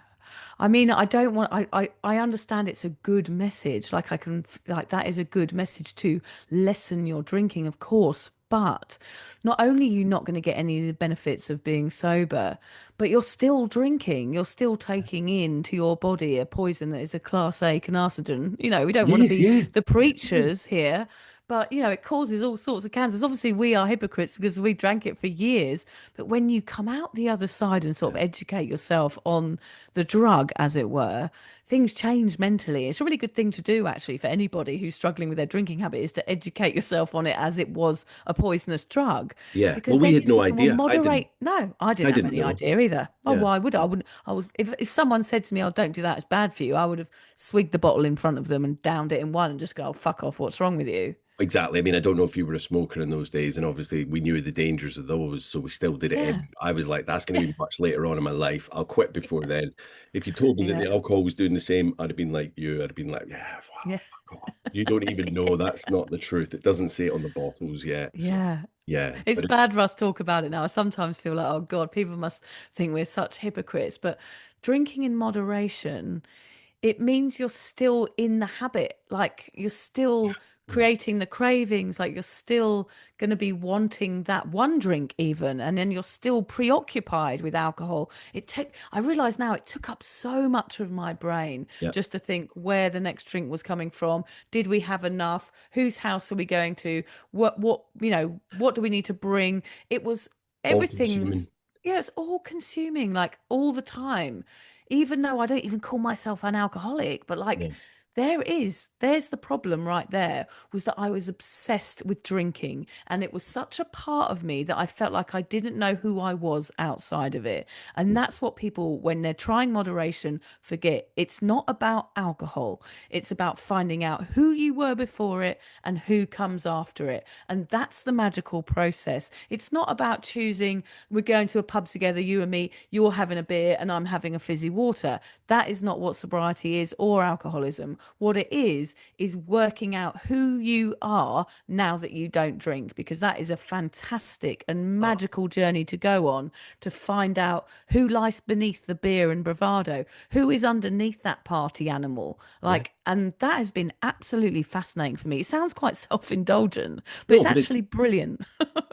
I mean, I don't want, I understand it's a good message. Like, I can, like, that is a good message to lessen your drinking, of course. But not only are you not going to get any of the benefits of being sober, but you're still drinking. You're still taking into your body a poison that is a class A carcinogen. You know, we don't want to Yes, be yeah. the preachers here, but you know, it causes all sorts of cancers. Obviously, we are hypocrites because we drank it for years. But when you come out the other side and sort of educate yourself on the drug, as it were, things change mentally. It's a really good thing to do, actually, for anybody who's struggling with their drinking habit, is to educate yourself on it as it was a poisonous drug. Yeah. Well, Because we then you had no think, well, idea. moderate. No, I I didn't have didn't any know. idea either. Oh, Yeah. why would I? I wouldn't. I was if someone said to me, "Oh, don't do that. It's bad for you," I would have swigged the bottle in front of them and downed it in one and just go, "Oh, fuck off. What's wrong with you?" Exactly. I mean, I don't know if you were a smoker in those days, and obviously we knew the dangers of those, so we still did it. Yeah, I was like, that's going to be much later on in my life. I'll quit before then. If you told me that yeah, the alcohol was doing the same, I'd have been like you. I'd have been like, yeah, wow, yeah. fuck off. You don't even know. That's not the truth. It doesn't say it on the bottles yet. So Yeah. yeah, It's but bad for us to talk about it now. I sometimes feel like, oh God, people must think we're such hypocrites. But drinking in moderation, it means you're still in the habit. Like you're still yeah, creating the cravings. Like you're still going to be wanting that one drink, even. And then you're still preoccupied with alcohol. I realize now it took up so much of my brain yeah, just to think where the next drink was coming from. Did we have enough? Whose house are we going to? What do we need to bring? It was all consuming. everything's, yeah, it's all consuming, like all the time. Even though I don't even call myself an alcoholic, but like Yeah, there's the problem right there, was that I was obsessed with drinking, and it was such a part of me that I felt like I didn't know who I was outside of it. And that's what people, when they're trying moderation, forget. It's not about alcohol. It's about finding out who you were before it and who comes after it. And that's the magical process. It's not about choosing, we're going to a pub together, you and me, you're having a beer and I'm having a fizzy water. That is not what sobriety is, or alcoholism. What it is working out who you are now that you don't drink, because that is a fantastic and oh, magical journey to go on, to find out who lies beneath the beer and bravado, who is underneath that party animal. yeah. Like, and that has been absolutely fascinating for me. It sounds quite self-indulgent, but No, it's but it's actually brilliant.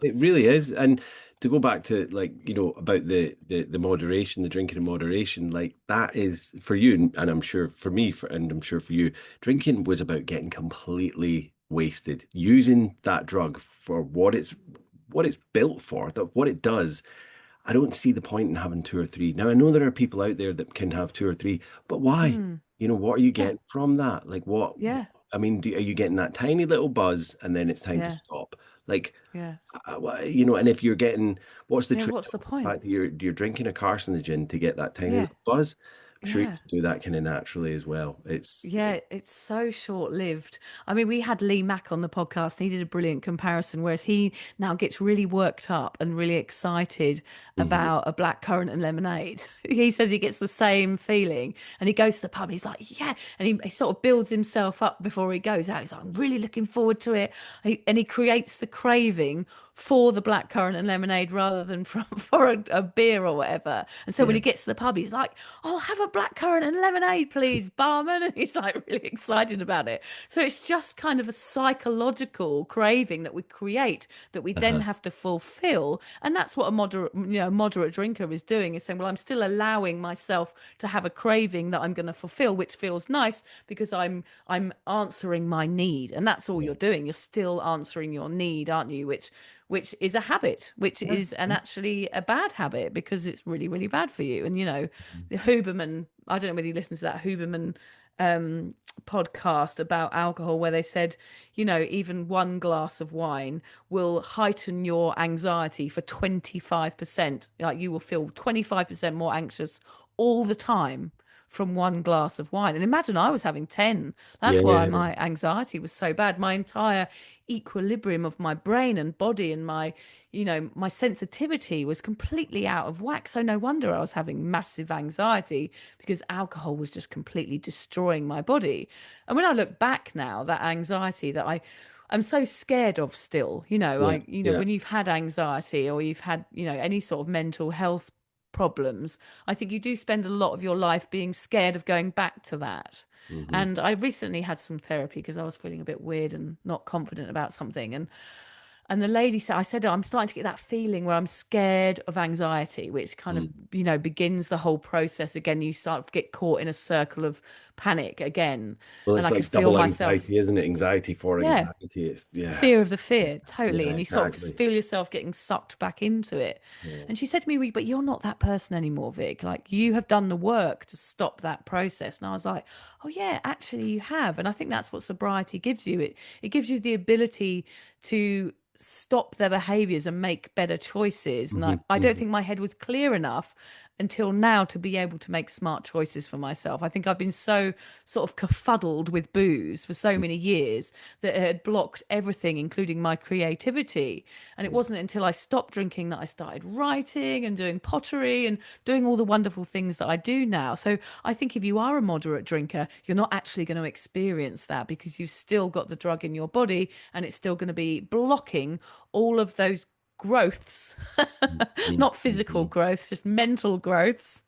it really is. And to go back to like, about the moderation, the drinking in moderation, like that is for you, and I'm sure for me, and I'm sure for you, drinking was about getting completely wasted, using that drug for what it's built for, that what it does. I don't see the point in having two or three. Now I know there are people out there that can have two or three, but why? Mm, What are you yeah, getting from that? Like what? yeah, I mean, are you getting that tiny little buzz and then it's time to yeah, stop? Like, yeah, and if you're getting, what's the yeah. trade What's the off? The point? fact that you're drinking a carcinogen to get that tiny Yeah, little buzz. I'm sure you yeah. can do that kind of naturally as well. Yeah, it's so short-lived. I mean, we had Lee Mack on the podcast, and he did a brilliant comparison, whereas he now gets really worked up and really excited Mhm. about a black currant and lemonade. He says he gets the same feeling, and he goes to the pub, and he's like, yeah, and he sort of builds himself up before he goes out. He's like, I'm really looking forward to it. And he creates the craving for the black currant and lemonade rather than for a beer or whatever. And so when Yeah. he gets to the pub, he's like, I'll have a black currant and lemonade, please, barman. And he's like really excited about it. So it's just kind of a psychological craving that we create that we then Uh-huh. have to fulfill. And that's what a moderate drinker is doing, is saying, well, I'm still allowing myself to have a craving that I'm going to fulfill, which feels nice because I'm answering my need. And that's all Yeah. you're doing. You're still answering your need, aren't you? Which is a habit, which Yeah. is and actually a bad habit, because it's really, really bad for you. And Mhm. the Huberman, I don't know whether you listen to that Huberman podcast about alcohol, where they said, even one glass of wine will heighten your anxiety for 25%. Like you will feel 25% more anxious all the time from one glass of wine. And imagine I was having 10. Yeah. That's why Yeah. my anxiety was so bad. My entire equilibrium of my brain and body and my sensitivity was completely out of whack. So no wonder I was having massive anxiety, because alcohol was just completely destroying my body. And when I look back now, that anxiety that I'm so scared of still, Yeah. Yeah. when you've had anxiety, or you've had, any sort of mental health problems, I think you do spend a lot of your life being scared of going back to that. Hmm. And I recently had some therapy because I was feeling a bit weird and not confident about something. And the lady said, I said, "Oh, I'm starting to get that feeling where I'm scared of anxiety, which kind of, Mm. begins the whole process again. You start to get caught in a circle of panic again. Well, And it's I could like feel double myself, anxiety, isn't it? Anxiety for yeah, anxiety. It's yeah, fear of the fear, totally. yeah, And you sort of exactly. feel yourself getting sucked back into it. Yeah. And she said to me, but you're not that person anymore, Vic. Like you have done the work to stop that process. And I was like, oh yeah, actually you have. And I think that's what sobriety gives you. It gives you the ability to stop their behaviors and make better choices. And Hmm. I don't Hmm. think my head was clear enough until now to be able to make smart choices for myself. I think I've been so sort of kerfuddled with booze for so many years that it had blocked everything, including my creativity. And it wasn't until I stopped drinking that I started writing and doing pottery and doing all the wonderful things that I do now. So I think if you are a moderate drinker, you're not actually going to experience that because you've still got the drug in your body and it's still going to be blocking all of those growths, not physical Hmm. growths, just mental growths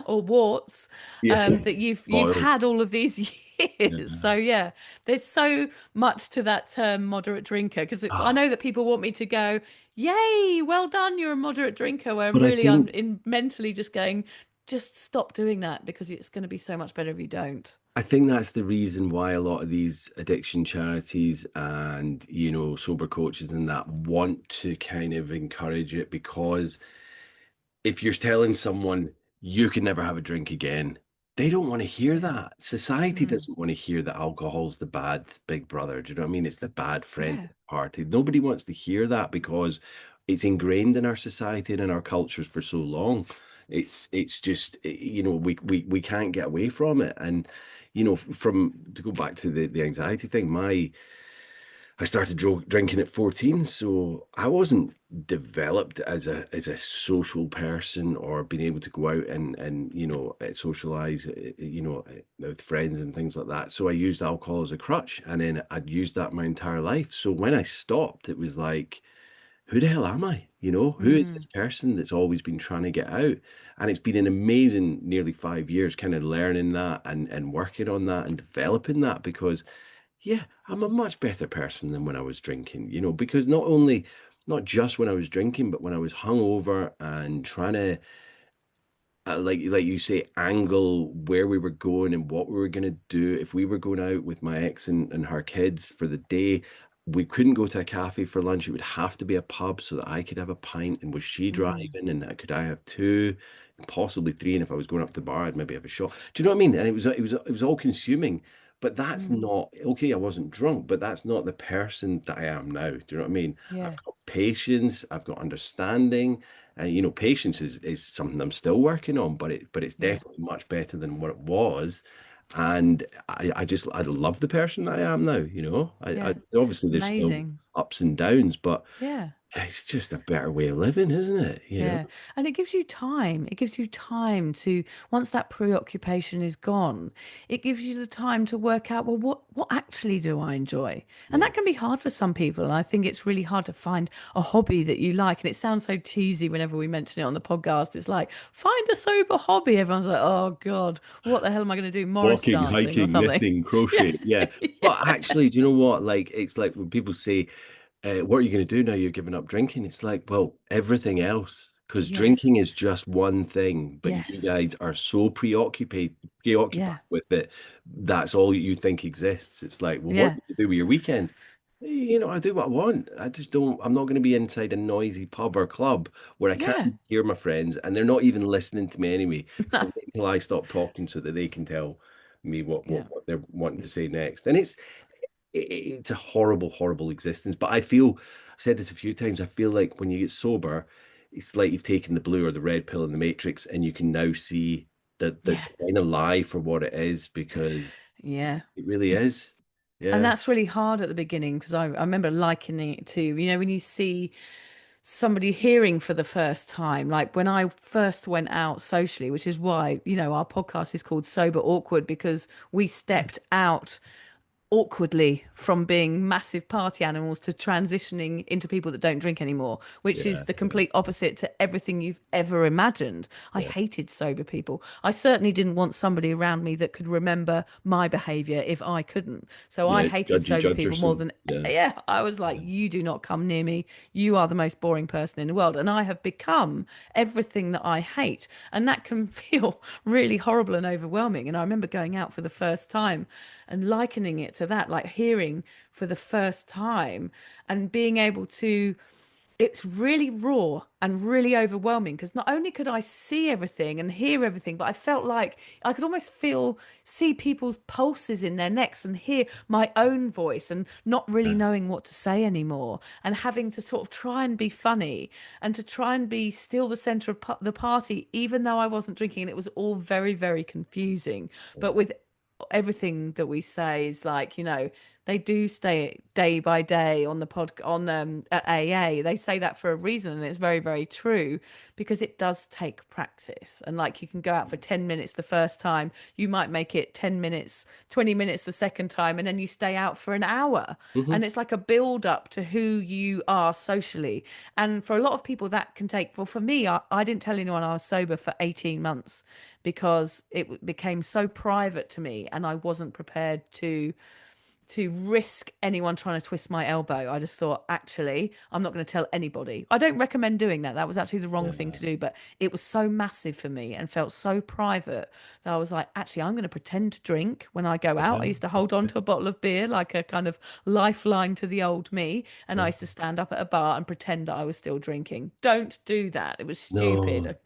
or warts, Yeah. that you've Boils. had all of these years. Yeah. So yeah, there's so much to that term moderate drinker because I Ah, know that people want me to go, yay, well done, you're a moderate drinker. Where but I really I'm think in mentally just going, just stop doing that because it's going to be so much better if you don't. I think that's the reason why a lot of these addiction charities and, sober coaches and that want to kind of encourage it because if you're telling someone you can never have a drink again, they don't want to hear Yeah. that. Society Mm. doesn't want to hear that alcohol's the bad big brother. Do you know what I mean? It's the bad friend Yeah. at the party. Nobody wants to hear that because it's ingrained in our society and in our cultures for so long. It's just we can't get away from it. And from to go back to the anxiety thing, I started drinking at 14, so I wasn't developed as a social person or being able to go out and socialize, with friends and things like that. So I used alcohol as a crutch, and then I'd used that my entire life. So when I stopped, it was like, who the hell am I? Who is this Mm. person that's always been trying to get out? And it's been an amazing nearly 5 years kind of learning that and working on that and developing that because yeah, I'm a much better person than when I was drinking, because not just when I was drinking, but when I was hungover and trying to, like you say, angle where we were going and what we were going to do. If we were going out with my ex and her kids for the day, we couldn't go to a cafe for lunch. It would have to be a pub so that I could have a pint. And was she Mm. driving? And could I have two, possibly three? And if I was going up to the bar, I'd maybe have a shot. Do you know what I mean? And it was all consuming. But that's Mm. not okay. I wasn't drunk, but that's not the person that I am now. Do you know what I mean? I've Yeah. got patience. I've got understanding. And patience is something I'm still working on, but it's Yeah. definitely much better than what it was. And I love the person that I am now. I Yeah. obviously there's still Amazing. ups and downs, but Yeah. it's just a better way of living, isn't it? Yeah. And it gives you time. It gives you time to, once that preoccupation is gone, it gives you the time to work out, well, what actually do I enjoy? And Yeah. that can be hard for some people. And I think it's really hard to find a hobby that you like. And it sounds so cheesy whenever we mention it on the podcast. It's like, find a sober hobby. Everyone's like, oh God, what the hell am I going to do? Morris Walking, dancing or hiking, something. knitting, Yeah. crochet. Yeah. But Yeah. actually, do you know what? Like, it's like when people say, what are you going to do now you're giving up drinking? It's like, well, everything else, because Yes. drinking is just one thing, but you Yes. guys are so preoccupied Yeah. with it. That's all you think exists. It's like, well, what Yeah. do you do with your weekends? I do what I want. I just don't, I'm not going to be inside a noisy pub or club where I can't Yeah. hear my friends and they're not even listening to me anyway. They'll wait until I stop talking so that they can tell me what, what, Yeah. what they're wanting to say next. And it's a horrible, horrible existence. But I feel, I've said this a few times, I feel like when you get sober, it's like you've taken the blue or the red pill in the Matrix and you can now see the Yeah. kind of lie for what it is because Yeah. it really is. And Yeah. that's really hard at the beginning because I remember likening it to, when you see somebody hearing for the first time, like when I first went out socially, which is why, our podcast is called Sober Awkward because we stepped out awkwardly from being massive party animals to transitioning into people that don't drink anymore, which Yeah, is the yeah, complete opposite to everything you've ever imagined. I yeah. hated sober people. I certainly didn't want somebody around me that could remember my behavior if I couldn't. So I Yeah, hated judgy sober people more Judgerson. than, Yeah, yeah, I was like, yeah. you do not come near me. You are the most boring person in the world. And I have become everything that I hate. And that can feel really horrible and overwhelming. And I remember going out for the first time and likening it to that, like hearing for the first time and being able to, it's really raw and really overwhelming because not only could I see everything and hear everything, but I felt like I could almost see people's pulses in their necks and hear my own voice and not really Yeah. knowing what to say anymore and having to sort of try and be funny and to try and be still the center of the party, even though I wasn't drinking. And it was all very, very confusing. But with everything that we say is like, they do stay day by day on the on at AA. They say that for a reason, and it's very, very true because it does take practice. And like you can go out for 10 minutes the first time, you might make it 10 minutes, 20 minutes the second time, and then you stay out for an hour. Hmm. And it's like a build up to who you are socially. And for a lot of people, that can take, well, for me, I didn't tell anyone I was sober for 18 months because it became so private to me and I wasn't prepared to risk anyone trying to twist my elbow. I just thought, actually, I'm not going to tell anybody. I don't recommend doing that. That was actually the wrong thing Yeah, to do, but it was so massive for me and felt so private that I was like, actually, I'm going to pretend to drink when I go out. I yeah, used to hold on to a bottle of beer like a kind of lifeline to the old me, and I yeah. used to stand up at a bar and pretend that I was still drinking. Don't do that. It was No. stupid.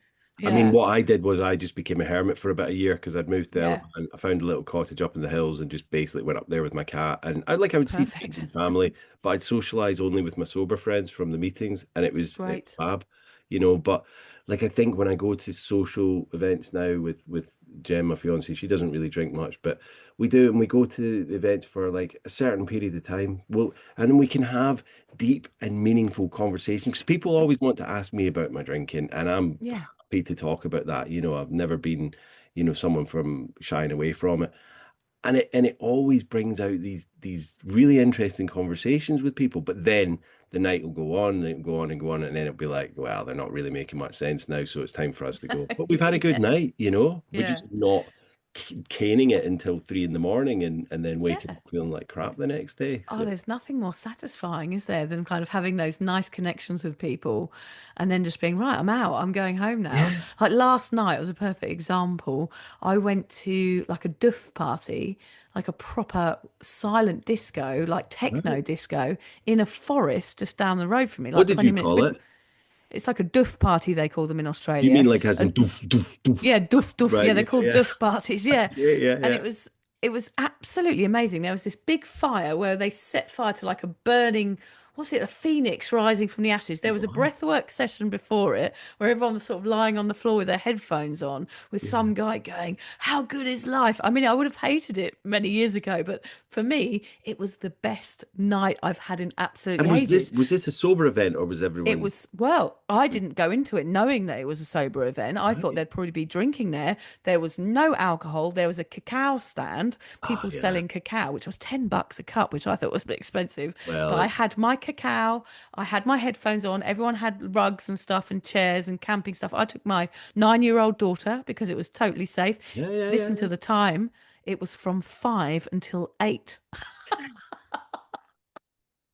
I mean, Yeah. what I did was I just became a hermit for about a year because I'd moved there Yeah. and I found a little cottage up in the hills and just basically went up there with my cat. And I would see friends Perfect. and family, but I'd socialize only with my sober friends from the meetings, and it was Great. fab, you know. But like I think when I go to social events now with Jem, my fiance, she doesn't really drink much, but we do, and we go to events for like a certain period of time. Well, and then we can have deep and meaningful conversations because people always want to ask me about my drinking, and I'm Yeah. happy to talk about that. You know, I've never been, you know, someone from shying away from it. And it always brings out these really interesting conversations with people. But then the night will go on, and it'll go on and go on, and then it'll be like, well, they're not really making much sense now, so it's time for us to go. But we've had a good Yeah. night, you know. We're Yeah. just not caning it until 3 in the morning and then waking Yeah. up feeling like crap the next day. Oh, So there's nothing more satisfying, is there, than kind of having those nice connections with people and then just being, right, I'm out, I'm going home now. yeah. Like last night was a perfect example. I went to like a doof party, like a proper silent disco, like techno Right. disco in a forest just down the road from me, What like did 20 you minutes call with, it? it's like a doof party, they call them in Do you mean Australia. like as in A doof doof doof? yeah, doof doof. Right. Yeah, they're Yeah. called Yeah. doof parties. Yeah, Yeah. Yeah. and Yeah. it was absolutely amazing. There was this big fire where they set fire to like a burning, what's it, a phoenix rising from the ashes. There was a Wow. breathwork session before it where everyone was sort of lying on the floor with their headphones on, with Yeah. some guy going, "How good is life?" I mean, I would have hated it many years ago, but for me, it was the best night I've had in And absolutely was this ages. was this a sober event or was It everyone was, well, I didn't go into it knowing that it was a sober event. I thought right? there'd probably be drinking there. There was no alcohol. There was a cacao stand, Oh people yeah. selling cacao, which was $10 a cup, which I thought was a bit expensive. Well, But I it's had my cacao, I had my headphones on. Everyone had rugs and stuff and chairs and camping stuff. I took my 9-year-old daughter because it was totally safe. yeah, yeah, yeah, Listen to yeah. the time. It was from 5 until 8.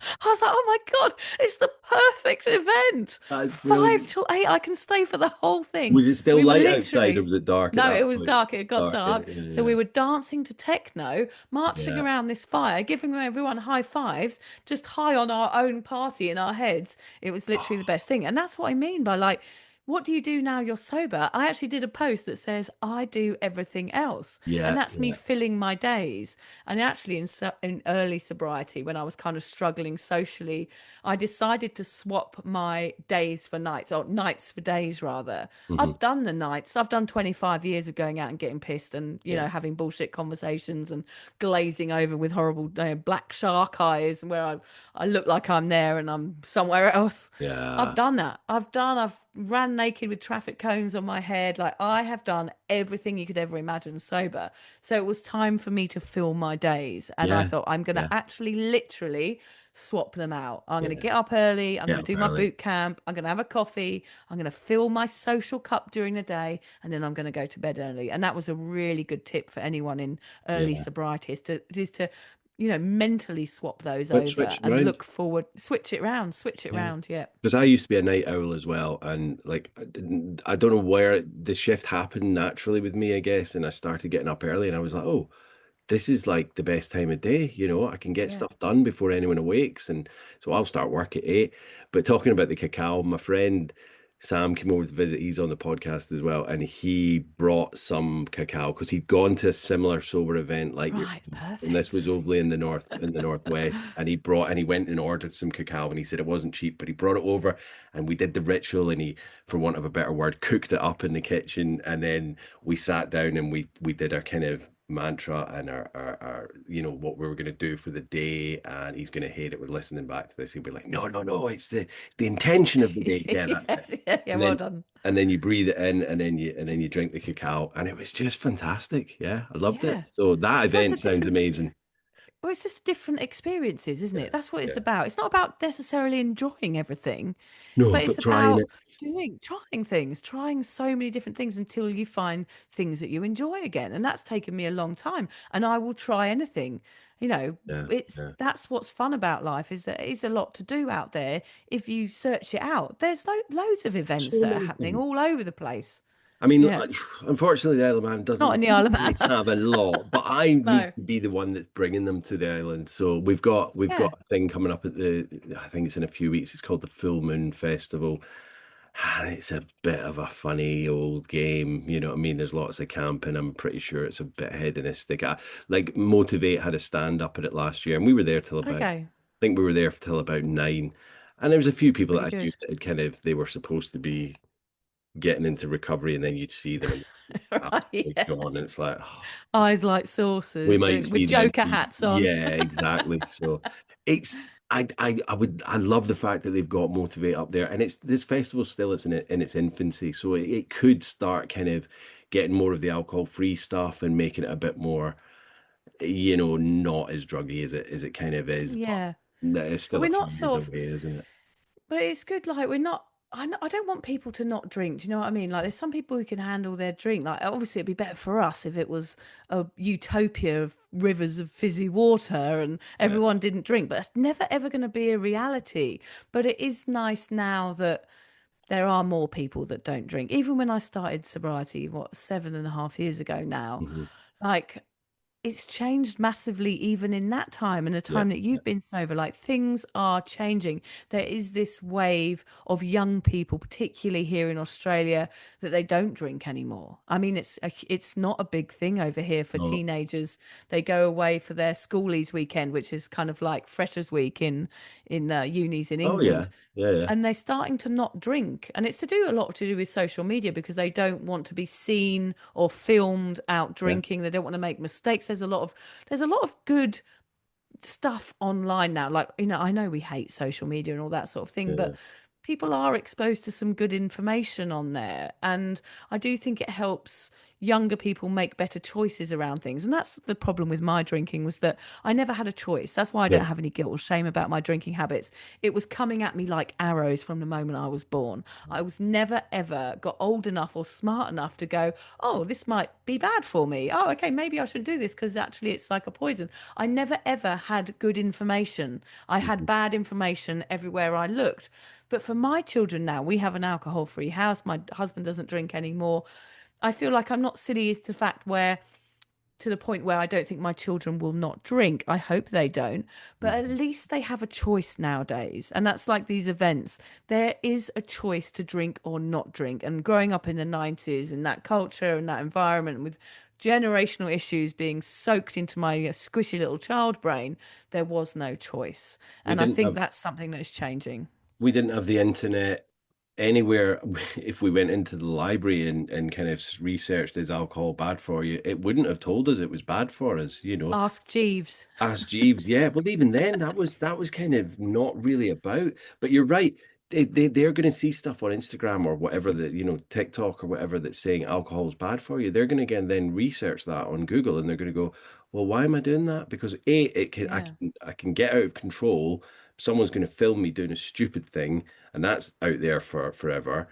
I was like, oh my God, it's the perfect event. That's Five brilliant. till eight, I can stay for the whole thing. Was it still We were light outside or literally, was it dark at no, it that was point? dark. It got Dark, dark. So yeah, we were dancing to techno, marching yeah. around this fire, giving everyone high fives, just high on our own party in our heads. It was literally the Oh, best thing. And that's what I mean by like, what do you do now you're sober? I actually did a post that says, I do everything else. And yeah, that's me yeah, filling my days. And actually, in early sobriety, when I was kind of struggling socially, I decided to swap my days for nights, or nights for days, rather. hmm I've done the nights. I've done 25 years of going out and getting pissed and, yeah, having bullshit conversations and glazing over with horrible black shark eyes where I look like I'm there and I'm somewhere else. I've yeah. done that. I've ran naked with traffic cones on my head. Like I have done everything you could ever imagine sober. So it was time for me to fill my days. And I Yeah, thought, I'm going to yeah, actually literally swap them out. I'm going to yeah. get up early. I'm going Get to up do my early. boot camp. I'm going to have a coffee. I'm going to fill my social cup during the day. And then I'm going to go to bed early. And that was a really good tip for anyone in early Yeah. sobriety is to, mentally swap those But over switch and around. look forward, switch it Yeah. round. Yeah. Because I used to be a night owl as well, and like I don't know where the shift happened naturally with me, I guess, and I started getting up early, and I was like, oh, this is like the best time of day, I can get Yeah. stuff done before anyone awakes. And so I'll start work at 8. But talking about the cacao, my friend Sam came over to visit. He's on the podcast as well. And he brought some cacao because he'd gone to a similar sober event like Right. yourself. And this was Perfect. over in the northwest. And he went and ordered some cacao, and he said it wasn't cheap, but he brought it over and we did the ritual, and he, for want of a better word, cooked it up in the kitchen. And then we sat down and we did our kind of mantra and our what we were going to do for the day. And he's going to hate it. We're listening back to this, he'll be like, no, no, no, it's the intention of the day. Yeah, that's it. Yes. Yeah. Yeah. and Well then done. and then you breathe it in, and then you drink the cacao, and it was just fantastic. Yeah, I loved it. Yeah. So that Well, it's a event sounds different. amazing. Well, it's just different experiences, isn't Yeah, it? That's what it's yeah. about. It's not about necessarily enjoying everything, No, but it's but trying about it. trying things, trying so many different things until you find things that you enjoy again. And that's taken me a long time. And I will try anything. You know, Yeah, it's yeah. that's what's fun about life is that it is a lot to do out there if you search it out. There's loads of events So that are many happening things. all over the place. I mean, Yeah, unfortunately, the Isle of Man not in doesn't the Isle of Man. really have a lot, but I need No. to be the one that's bringing them to the island. So we've got Yeah. a thing coming up I think it's in a few weeks. It's called the Full Moon Festival, and it's a bit of a funny old game. You know what I mean? There's lots of camping. I'm pretty sure it's a bit hedonistic. Like Motivate had a stand up at it last year, and we were there till about, I Okay. think we were there till about 9. And there was a few people that Pretty I knew good. that had they were supposed to be getting into recovery, and then you'd see them and Right. absolutely Yeah. gone, and it's like, oh, Eyes like we saucers, might doing with see them. Joker hats on. Yeah, exactly. So it's I love the fact that they've got Motivate up there, and it's this festival still is in its infancy, so it could start kind of getting more of the alcohol free stuff and making it a bit more, not as druggy as it kind of is, but Yeah. that is But still a we're few not years sort of, away, isn't it? but it's good. Like, we're not, I don't want people to not drink. Do you know what I mean? Like, there's some people who can handle their drink. Like, obviously, it'd be better for us if it was a utopia of rivers of fizzy water and Yeah. everyone didn't drink. But that's never, ever going to be a reality. But it is nice now that there are more people that don't drink. Even when I started sobriety, what, 7.5 years ago now, Hmm. like, it's changed massively even in that time and the Yeah. time that Yeah. you've been sober. Like things are changing. There is this wave of young people, particularly here in Australia, that they don't drink anymore. I mean, it's not a big thing over here for No. teenagers. They go away for their schoolies weekend, which is kind of like Freshers Week in unis in Oh yeah. England, Yeah. Yeah. and they're starting to not drink, and it's to do a lot to do with social media because they don't want to be seen or filmed out Yeah. drinking. They don't want to make mistakes. There's a lot of good stuff online now. Like, I know we hate social media and all that sort of thing, but Yeah. people are exposed to some good information on there. And I do think it helps younger people make better choices around things. And that's the problem with my drinking, was that I never had a choice. That's why I don't No. have any guilt or shame about my drinking habits. It was coming at me like arrows from the moment I was born. I was never ever got old enough or smart enough to go, oh, this might be bad for me. Oh, okay, maybe I shouldn't do this because actually it's like a poison. I never ever had good information. I had Mhm. bad information everywhere I looked. But for my children now, we have an alcohol free house. My husband doesn't drink anymore. I feel like I'm not silly as to the fact where, to the point where I don't think my children will not drink. I hope they don't. But at Mhm. least they have a choice nowadays. And that's like these events. There is a choice to drink or not drink. And growing up in the 90s in that culture and that environment with generational issues being soaked into my squishy little child brain, there was no choice. We And I didn't think have that's something that is changing. we didn't have the internet anywhere. If we went into the library and kind of researched, is alcohol bad for you, it wouldn't have told us it was bad for us. Ask Jeeves. As Jeeves, yeah. Well, even then, that was kind of not really about. But you're right. they're going to see stuff on Instagram or whatever that, TikTok or whatever that's saying alcohol is bad for you. They're going to again then research that on Google and they're going to go, well, why am I doing that? Because Yeah. I can get out of control. Someone's going to film me doing a stupid thing, and that's out there for forever.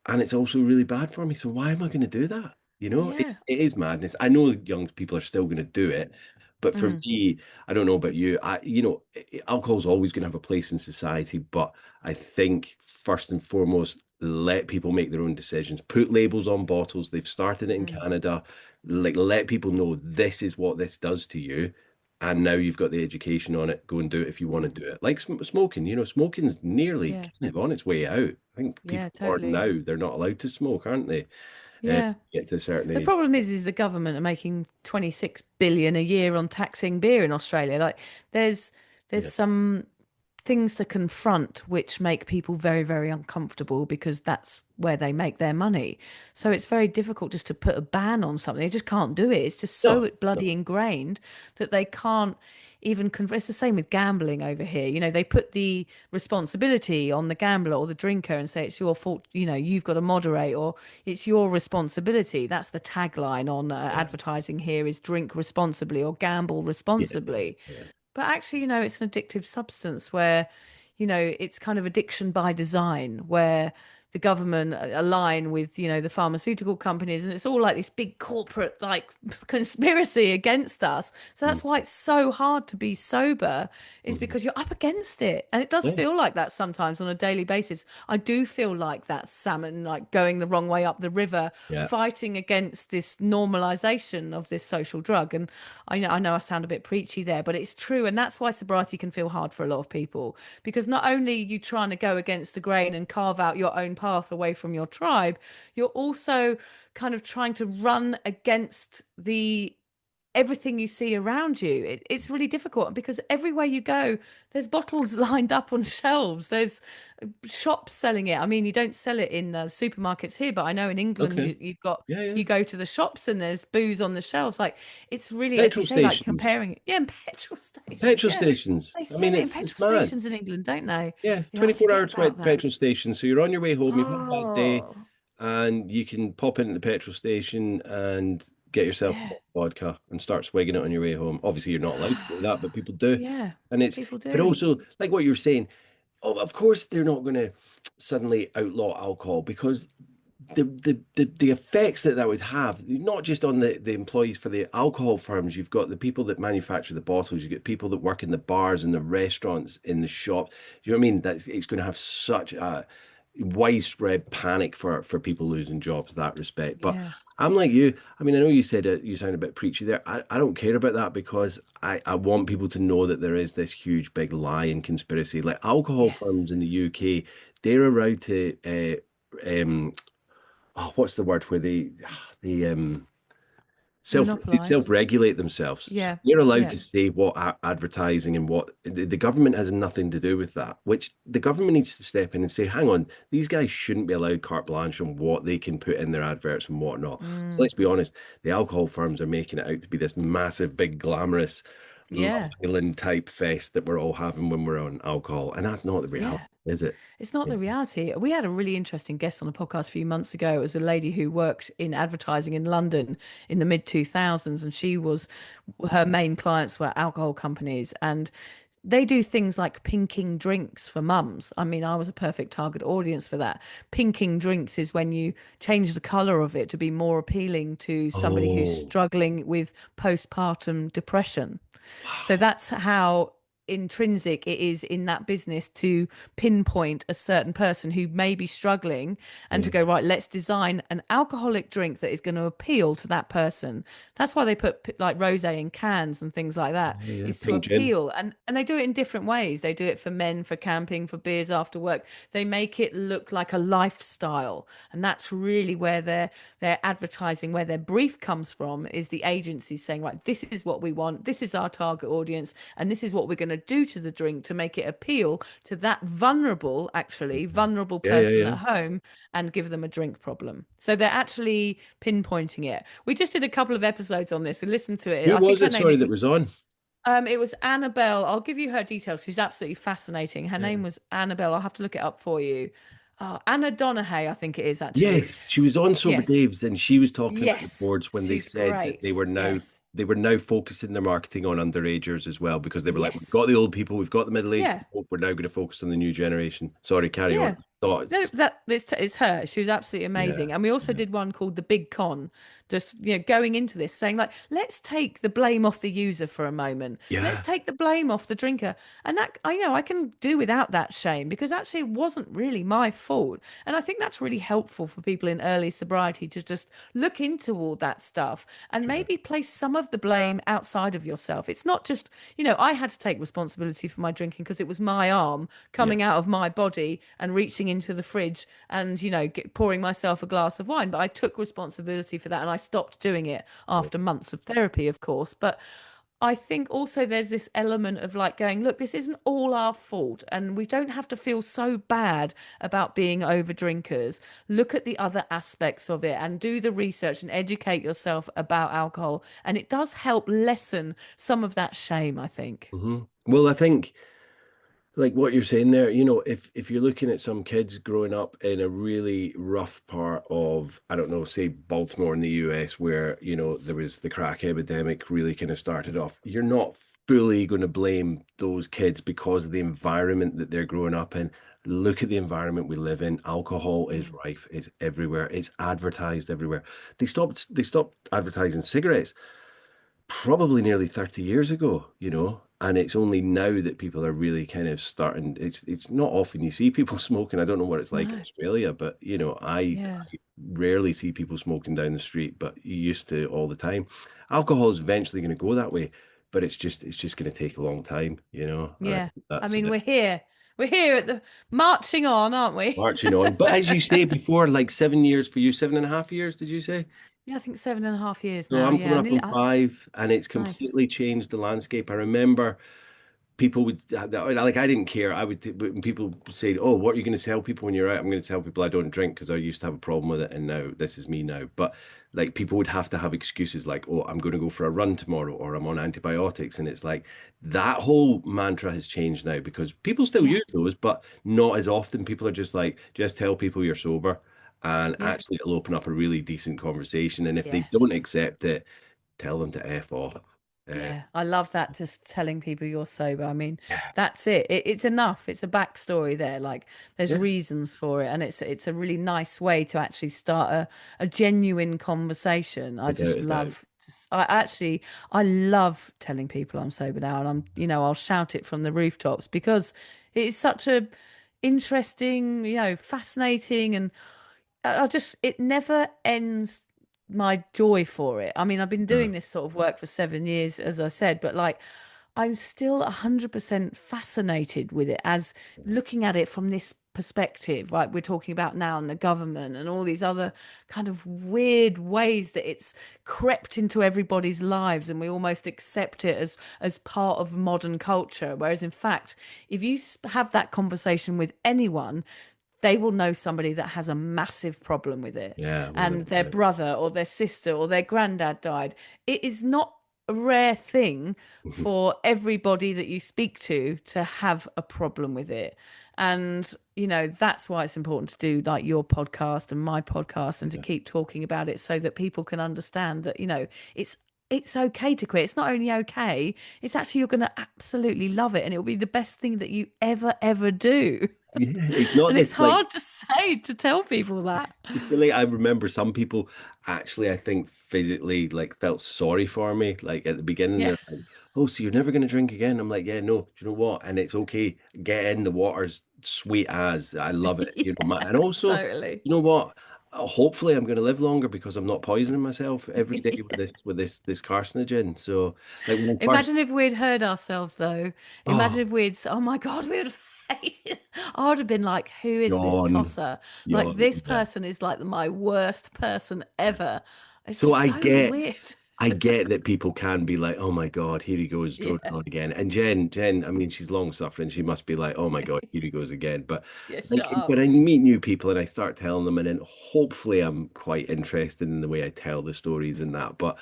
And it's also really bad for me. So why am I going to do that? Yeah. It is madness. I know young people are still going to do it, but for Mm, me, I don't know about you. Alcohol's always going to have a place in society, but I think first and foremost, let people make their own decisions. Put labels on bottles. They've started it in mm, Canada. Like, let people know this is what this does to you. And now you've got the education on it. Go and do it if you want mm. to do it. Like smoking, smoking's nearly Yeah. kind of on its way out. I think Yeah, people born totally. now, they're not allowed to smoke, aren't they? Yeah. Get to a certain The age. problem is the government are making 26 billion a year on taxing beer in Australia. Like there's there's Yeah. some things to confront which make people very, very uncomfortable because that's where they make their money. So it's very difficult just to put a ban on something. They just can't do it. It's just No, so bloody no. ingrained that they can't even it's the same with gambling over here. They put the responsibility on the gambler or the drinker and say it's your fault. You've got to moderate or it's your responsibility. That's the tagline on Yeah. advertising here is drink responsibly or gamble Yeah. responsibly. Yeah. But actually, it's an addictive substance where, it's kind of addiction by design, where the government align with, the pharmaceutical companies, and it's all like this big corporate like conspiracy against us. So Mm. that's why it's so hard to be sober, is Mhm. because you're up against it. And it does Yeah. feel like that sometimes on a daily basis. I do feel like that salmon like going the wrong way up the river, Yeah. fighting against this normalization of this social drug. And I know I sound a bit preachy there, but it's true. And that's why sobriety can feel hard for a lot of people, because not only are you trying to go against the grain and carve out your own path away from your tribe, you're also kind of trying to run against the everything you see around you. It's really difficult because everywhere you go, there's bottles lined up on shelves. There's shops selling it. I mean, you don't sell it in supermarkets here, but I know in England Okay. you've got Yeah. Yeah. you go to the shops and there's booze on the shelves. Like it's really, as you Petrol say, like stations. comparing. Yeah, and petrol stations. Petrol Yeah, stations. they I sell mean, it in it's petrol mad. stations in England, don't they? Yeah, Yeah, I 24 forget hour about that. petrol station. So you're on your way home, you've had a bad day, Oh, and you can pop into the petrol station and get yourself a yeah, bottle of vodka and start swigging it on your way home. Obviously, you're not allowed to do that, but people do. yeah. And People but do. also, like what you're saying, oh, of course, they're not going to suddenly outlaw alcohol because the effects that would have, not just on the employees for the alcohol firms, you've got the people that manufacture the bottles, you've got people that work in the bars and the restaurants, in the shops. You know what I mean? That's it's going to have such a widespread panic for people losing jobs in that respect. But Yeah. I'm like you. I mean, I know you said you sound a bit preachy there. I don't care about that because I want people to know that there is this huge big lie and conspiracy. Like alcohol firms Yes. in the UK, they're allowed to what's the word where they they Monopolize. self-regulate themselves. So Yeah. they're allowed Yeah. to say what advertising and what the government has nothing to do with that, which the government needs to step in and say, hang on, these guys shouldn't be allowed carte blanche on what they can put in their adverts and whatnot. So Mm, let's be honest, the alcohol firms are making it out to be this massive, big, glamorous Love yeah. Island type fest that we're all having when we're on alcohol. And that's not the reality, Yeah. is it? It's not Yeah. the reality. We had a really interesting guest on the podcast a few months ago. It was a lady who worked in advertising in London in the mid 2000s, and her main clients were alcohol companies, and they do things like pinking drinks for mums. I mean, I was a perfect target audience for that. Pinking drinks is when you change the color of it to be more appealing to somebody who's Oh, struggling with postpartum depression. So wow. that's how intrinsic it is in that business to pinpoint a certain person who may be struggling and to Yeah. go, right, let's design an alcoholic drink that is going to appeal to that person. That's why they put like rosé in cans and things like that, Yeah, yeah. is to Pink gin. appeal. And they do it in different ways. They do it for men, for camping, for beers after work. They make it look like a lifestyle. And that's really where their advertising, where their brief comes from, is the agency saying, right, this is what we want, this is our target audience, and this is what we're going to do to the drink to make it appeal to that vulnerable Yeah, yeah, person yeah. at home and give them a drink problem. So they're actually pinpointing it. We just did a couple of episodes on this. We listened to it. Who I think was her it, name sorry, is that was on? It was Annabelle. I'll give you her details. She's absolutely fascinating. Her Yeah. name was Annabelle. I'll have to look it up for you. Oh, Anna Donahue, I think it is actually. Yes, she was on Sober Yes. Dave's, and she was talking about the Yes. boards when they She's said that great. Yes. they were now focusing their marketing on underagers as well, because they were like, we've got Yes. the old people, we've got the middle-aged Yeah. people, we're now going to focus on the new generation. Sorry, carry on. Yeah. No, Thoughts? that it's her. She was absolutely Yeah, amazing. And we also yeah, did one called The Big Con, just going into this, saying like, let's take the blame off the user for a moment. Let's yeah, take the blame off the drinker. And that I know I can do without that shame because actually it wasn't really my fault. And I think that's really helpful for people in early sobriety to just look into all that stuff and sure. maybe place some of the blame outside of yourself. It's not just, I had to take responsibility for my drinking because it was my arm Yeah, coming out of my body and reaching into the fridge and, pouring myself a glass of wine. But I took responsibility for that and I stopped doing it yeah. after months of therapy, of course. But I think also there's this element of like going, look, this isn't all our fault, and we don't have to feel so bad about being over drinkers. Look at the other aspects of it and do the research and educate yourself about alcohol. And it does help lessen some of that shame, I think. Well, I think, like what you're saying there, if you're looking at some kids growing up in a really rough part of, I don't know, say Baltimore in the US, where, there was the crack epidemic really kind of started off, you're not fully going to blame those kids because of the environment that they're growing up in. Look at the environment we live in. Alcohol is Mm. rife, it's everywhere, it's advertised everywhere. They stopped advertising cigarettes probably nearly 30 years ago, and it's only now that people are really kind of starting. It's not often you see people smoking. I don't know what it's like in No. Australia, but Yeah. I rarely see people smoking down the street, but you used to all the time. Alcohol is eventually going to go that way, but it's just going to take a long time, and I Yeah. think I that's mean, it. we're here. We're here at the marching on, aren't we? Marching on. But as you say before, like 7 years for you, 7.5 years, did you say? Yeah, I think 7.5 years So now. I'm Yeah. coming up Nearly, on five, and it's nice. completely changed the landscape. I remember people would like, I didn't care. When people say, "Oh, what are you going to tell people when you're out?" I'm going to tell people I don't drink because I used to have a problem with it, and now this is me now. But like, people would have to have excuses like, "Oh, I'm going to go for a run tomorrow," or "I'm on antibiotics," and it's like that whole mantra has changed now because people still Yeah. use those, but not as often. People are just like, just tell people you're sober, and Yeah. actually it'll open up a really decent conversation. And if they don't Yes. accept it, tell them to F off. Uh, Yeah, I love that. Just telling people you're sober. I mean, yeah, that's it. It's enough. It's a backstory there. Like there's yeah, reasons for it, and it's a really nice way to actually start a genuine conversation. I without just a doubt. love. I love telling people I'm sober now, and I'll shout it from the rooftops because it is such a interesting, fascinating, and it never ends my joy for it. I mean, I've been Uh, doing this sort of work for 7 years, as I said, but like I'm still 100% fascinated with it as looking at it from this perspective, like we're talking about now in the government and all these other kind of weird ways that it's crept into everybody's lives and we almost accept it as part of modern culture. Whereas in fact, if you have that conversation with anyone, they will know somebody that has a massive problem with it yeah, without and a their doubt. brother or their sister or their granddad died. It is not a rare thing for everybody that you speak to have a problem with it. And, that's why it's important to do like your podcast and my podcast and to Yeah. keep talking about it so that people can understand that, it's it's okay to quit. It's not only okay, it's actually you're going to absolutely love it and it will be the best thing that you ever do. Yeah, it's not And it's this like, hard to say to tell people that. like, I remember some people actually, I think, physically like felt sorry for me. Like at the beginning, Yeah. they're like, "Oh, so you're never gonna drink again?" I'm like, "Yeah, no. Do you know what? And it's okay. Get in. The water's sweet as. I love it. Yeah, And also, totally. you know what? Hopefully, I'm gonna live longer because I'm not poisoning myself every day with this carcinogen. So, like when I first, Imagine if we'd heard ourselves though. Imagine oh, if oh my God, we would have hated. I would have been like, who is this yawn, tosser? Like yawn. this Yeah. person is like my worst person ever. It's So I so get weird. I get that people can be like, "Oh my God, here he goes, droning Yeah. on again." And Jen, I mean, she's long suffering. She must be like, "Oh my God, here he goes again." But Yeah, like, shut it's when up. I meet new people and I start telling them, and then hopefully I'm quite interested in the way I tell the stories and that. But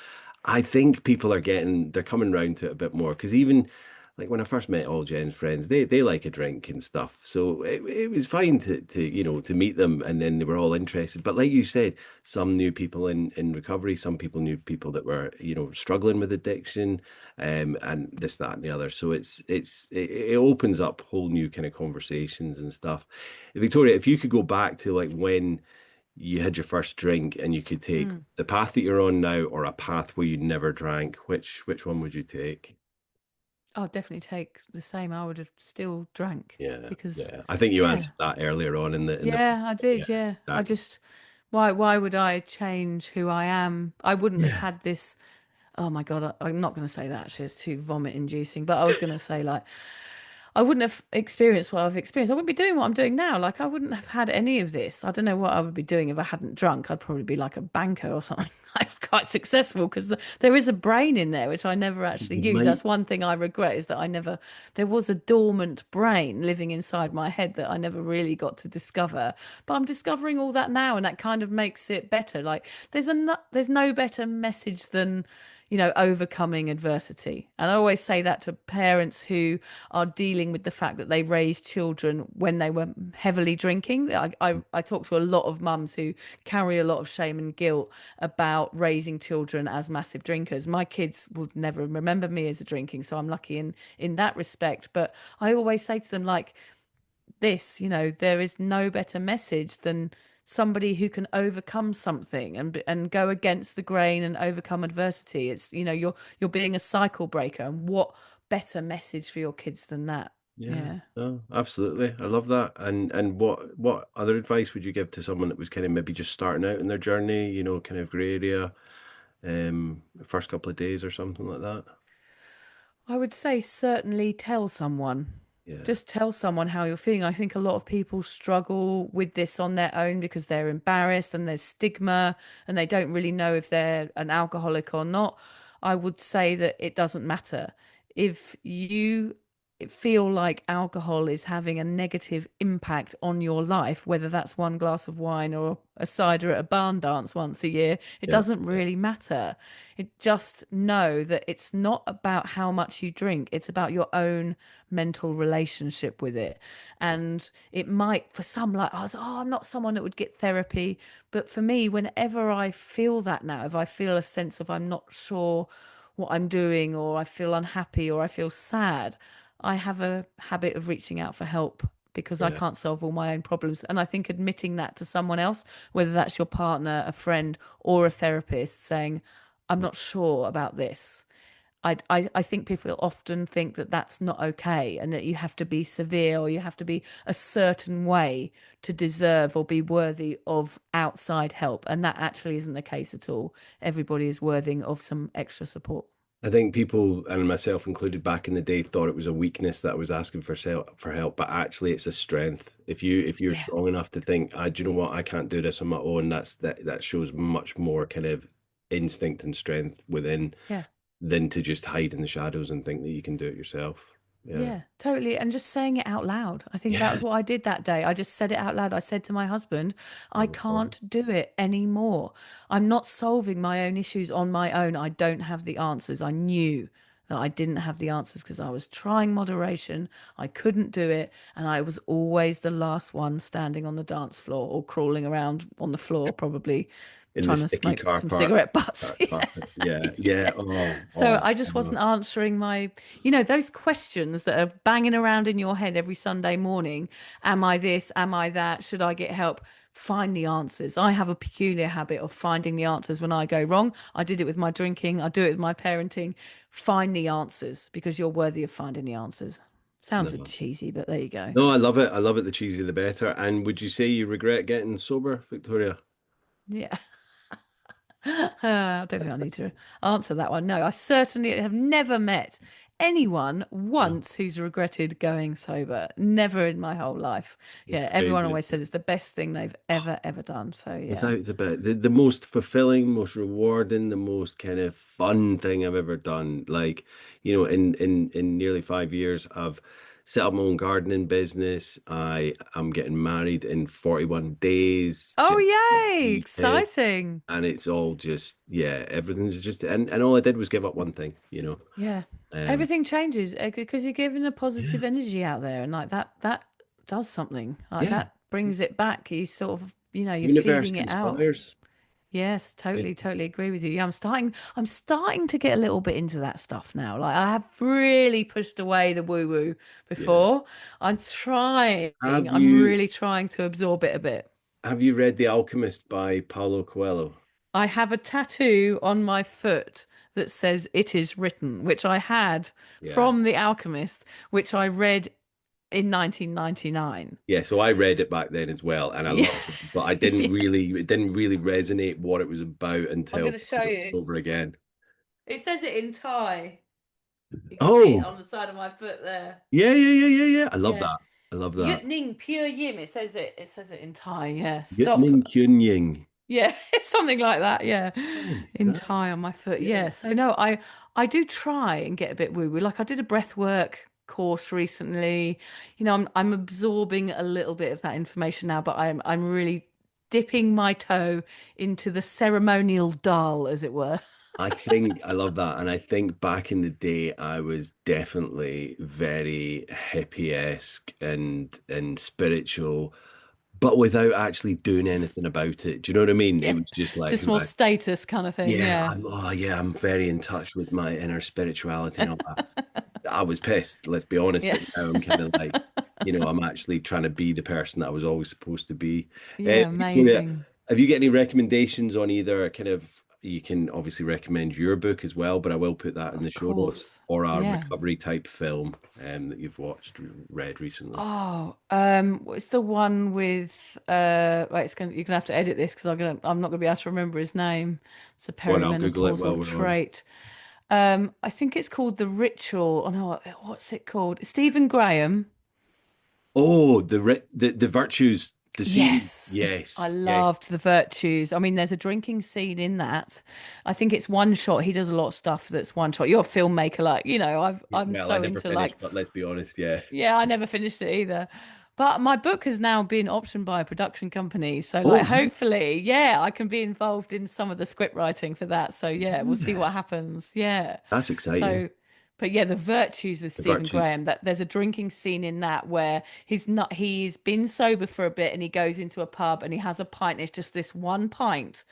I think people are they're coming round to it a bit more because even like when I first met all Jen's friends, they like a drink and stuff. So it was fine to meet them and then they were all interested. But like you said, some knew people in recovery, some people knew people that were, struggling with addiction, and this, that, and the other. So it opens up whole new kind of conversations and stuff. Victoria, if you could go back to like when you had your first drink and you could take Mm. the path that you're on now or a path where you never drank, which one would you take? I'll definitely take the same. I would have still drank Yeah, because, yeah. I think you yeah, answered that earlier on in the yeah, I yeah, did. Yeah, I exactly. just, why would I change who I am? I wouldn't have Yeah. had this. Oh my God, I'm not going to say that actually. It's too vomit inducing. But I was going to say, like, I wouldn't have experienced what I've experienced. I wouldn't be doing what I'm doing now. Like, I wouldn't have had any of this. I don't know what I would be doing if I hadn't drunk. I'd probably be like a banker or something, like quite successful because there is a brain in there, which I never actually You use. might, That's one thing I regret is that I never, there was a dormant brain living inside my head that I never really got to discover. But I'm discovering all that now, and that kind of makes it better. Like, there's no better message than overcoming adversity. And I always say that to parents who are dealing with the fact that they raised children when they were heavily drinking. I talk to a lot of mums who carry a lot of shame and guilt about raising children as massive drinkers. My kids will never remember me as a drinking, so I'm lucky in that respect. But I always say to them, like, this, there is no better message than somebody who can overcome something and go against the grain and overcome adversity. It's, you're being a cycle breaker, and what better message for your kids than that? yeah, Yeah. no, absolutely. I love that. And what other advice would you give to someone that was kind of maybe just starting out in their journey, kind of grey area, first couple of days or something like that? I would say certainly tell someone. Yeah, Just tell someone how you're feeling. I think a lot of people struggle with this on their own because they're embarrassed and there's stigma and they don't really know if they're an alcoholic or not. I would say that it doesn't matter. If you feel like alcohol is having a negative impact on your life, whether that's one glass of wine or a cider at a barn dance once a year, it yeah, doesn't really matter. It just know that it's not about how much you drink, it's about your own mental relationship with it. And it might, for some, like, I'm not someone that would get therapy. But for me, whenever I feel that now, if I feel a sense of I'm not sure what I'm doing, or I feel unhappy, or I feel sad, I have a habit of reaching out for help because I yeah. can't solve all my own problems. And I think admitting that to someone else, whether that's your partner, a friend, or a therapist, saying, I'm not sure about this. I think people often think that that's not okay and that you have to be severe or you have to be a certain way to deserve or be worthy of outside help. And that actually isn't the case at all. Everybody is worthy of some extra support. I think people, and myself included, back in the day, thought it was a weakness that I was asking for help, but actually, it's a strength. If you're Yeah. strong enough to think, do you know what, I can't do this on my own. That shows much more kind of instinct and strength within Yeah. than to just hide in the shadows and think that you can do it yourself. Yeah, Yeah, totally. And just saying it out loud. I think that yeah. was what I did that day. I just said it out loud. I said to my husband, I Love that. can't do it anymore. I'm not solving my own issues on my own. I don't have the answers. I knew that I didn't have the answers because I was trying moderation. I couldn't do it. And I was always the last one standing on the dance floor or crawling around on the floor, probably In the trying to sticky smoke car some park, cigarette butts. carpet. Yeah, yeah. Oh, So oh, I just oh. wasn't answering those questions that are banging around in your head every Sunday morning. Am I this? Am I that? Should I get help? Find the answers. I have a peculiar habit of finding the answers when I go wrong. I did it with my drinking. I do it with my parenting. Find the answers because you're worthy of finding the answers. Sounds a No, cheesy, but there you go. no, I love it. I love it. The cheesier, the better. And would you say you regret getting sober, Victoria? Yeah. I don't think I need to answer that one. No, I certainly have never met anyone No, once who's regretted going sober. Never in my whole life. it's Yeah, everyone crazy. always says it's the best thing they've ever done. So yeah, Without the bit, the most fulfilling, most rewarding, the most kind of fun thing I've ever done. Like, in nearly 5 years, I've set up my own gardening business. I am getting married in 41 days, Oh, just yay! UK. Exciting. And it's all just, yeah, everything's just, and all I did was give up one thing, you know. Yeah. Um, Everything changes because you're giving a yeah, positive energy out there, and like that does something. Like yeah. that brings it back. You sort of, you're Universe feeding it out. conspires. Yes, Yeah, totally agree with you. Yeah, I'm starting to get a little bit into that stuff now. Like I have really pushed away the woo woo yeah. before. Have I'm you really trying to absorb it a bit. have you read The Alchemist by Paulo Coelho? I have a tattoo on my foot that says "It is written," which I had Yeah. from The Alchemist, which I read in 1999. Yeah, so I read it back then as well, and I Yeah. loved it, but I didn't Yeah. really, it didn't really resonate what it was about I'm going until to show you. over again. It says it in Thai. You can see it Oh, on the side of my foot there. yeah, yeah, yeah, yeah, yeah. I love Yeah. that. I love that. Yut Ning Pure Yim. It says it. It says it in Thai. Yeah. Stop. Yutning Kunying. Yeah, it's something like that. Yeah, Nice, in Thai nice. on my foot. Yeah. Yeah. So no, I do try and get a bit woo woo. Like I did a breath work course recently. I'm absorbing a little bit of that information now, but I'm really dipping my toe into the ceremonial dull, as it were. I think I love that. And I think back in the day, I was definitely very hippie-esque and spiritual, but without actually doing anything about it. Do you know what I mean? It Yeah, was just like just who more I, status kind of thing. yeah, Yeah. I'm very in touch with my inner spirituality and all that. I was pissed, let's be honest, Yeah. but now I'm kind of like, I'm actually trying to be the person that I was always supposed to be. Yeah, Victoria, amazing. have you got any recommendations on either kind of, you can obviously recommend your book as well, but I will put that in the Of show notes, course. or a Yeah. recovery type film that you've watched, read recently. Oh, what's the one with wait, you're gonna have to edit this because I'm not gonna be able to remember his name. It's a Go on, I'll Google it while perimenopausal we're on. trait. I think it's called The Ritual. Oh no, what's it called? Stephen Graham. Oh, the virtues, the series. Yes. I Yes, yes. loved the virtues. I mean, there's a drinking scene in that. I think it's one shot. He does a lot of stuff that's one shot. You're a filmmaker, like, Yeah, I'm well, I so never into finished, like but let's be honest, yeah. yeah, I never finished it either. But my book has now been optioned by a production company. So, Oh, like, hopefully, yeah, I can be involved in some of the script writing for that. So, yeah, we'll see yeah. what happens. Yeah. That's exciting. So, but yeah, the virtues with The Stephen virtues. Graham, that there's a drinking scene in that where he's been sober for a bit and he goes into a pub and he has a pint. It's just this one pint.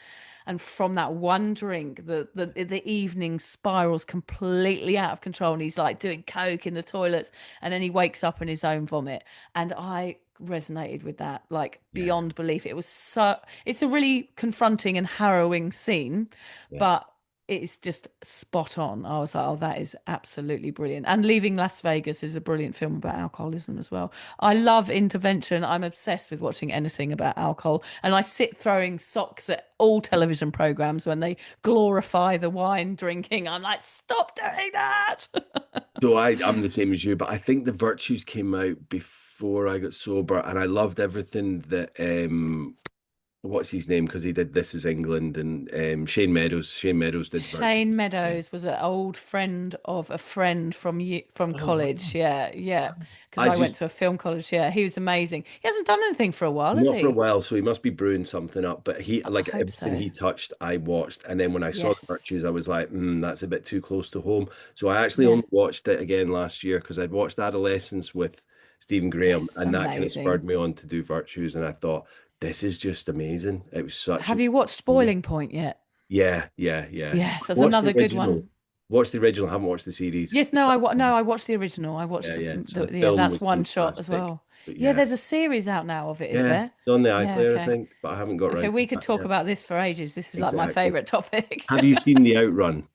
And from that one drink, the evening spirals completely out of control. And he's like doing coke in the toilets, and then he wakes up in his own vomit. And I resonated with that like Yeah, beyond belief. It's a really confronting and harrowing scene, yeah, but it's just spot on. I was like, oh, that is absolutely brilliant. And Leaving Las Vegas is a brilliant film about alcoholism as well. I love intervention. I'm obsessed with watching anything about alcohol. And I sit throwing socks at all television programs when they glorify the wine drinking. I'm like, stop doing that. So I'm the same as you, but I think the virtues came out before I got sober, and I loved everything that what's his name? Because he did This Is England, and Shane Meadows. Shane Meadows did virtues. Shane Yeah. Meadows was an old friend of a friend from Oh college. wow. Yeah, yeah. Because I I went just to a film college. Yeah, he was amazing. He hasn't done anything for a while, has not for a he? while, so he must be brewing something up. But he I like hope everything so. he touched, I watched, and then when I saw the Yes. virtues, I was like, that's a bit too close to home. So I actually Yeah. only watched it again last year because I'd watched Adolescence with Stephen Graham, Yes. and that kind of spurred Amazing. me on to do virtues, and I thought this is just amazing. It was such a Have you watched Boiling Point yet? yeah, yeah, yeah. Yes, that's Watch the another good original. one. Watch the original. Haven't watched the series. Yes, no, I watched the original. I watched Yeah, yeah. So the yeah, film that's was one shot as fantastic. well. But Yeah, yeah, there's a series out now of it, is yeah. there? It's on the Yeah, iPlayer, I okay. think, but I haven't got Okay, round we to could that talk yet. about this for ages. This is like my Exactly. favorite topic. Have you seen the Outrun?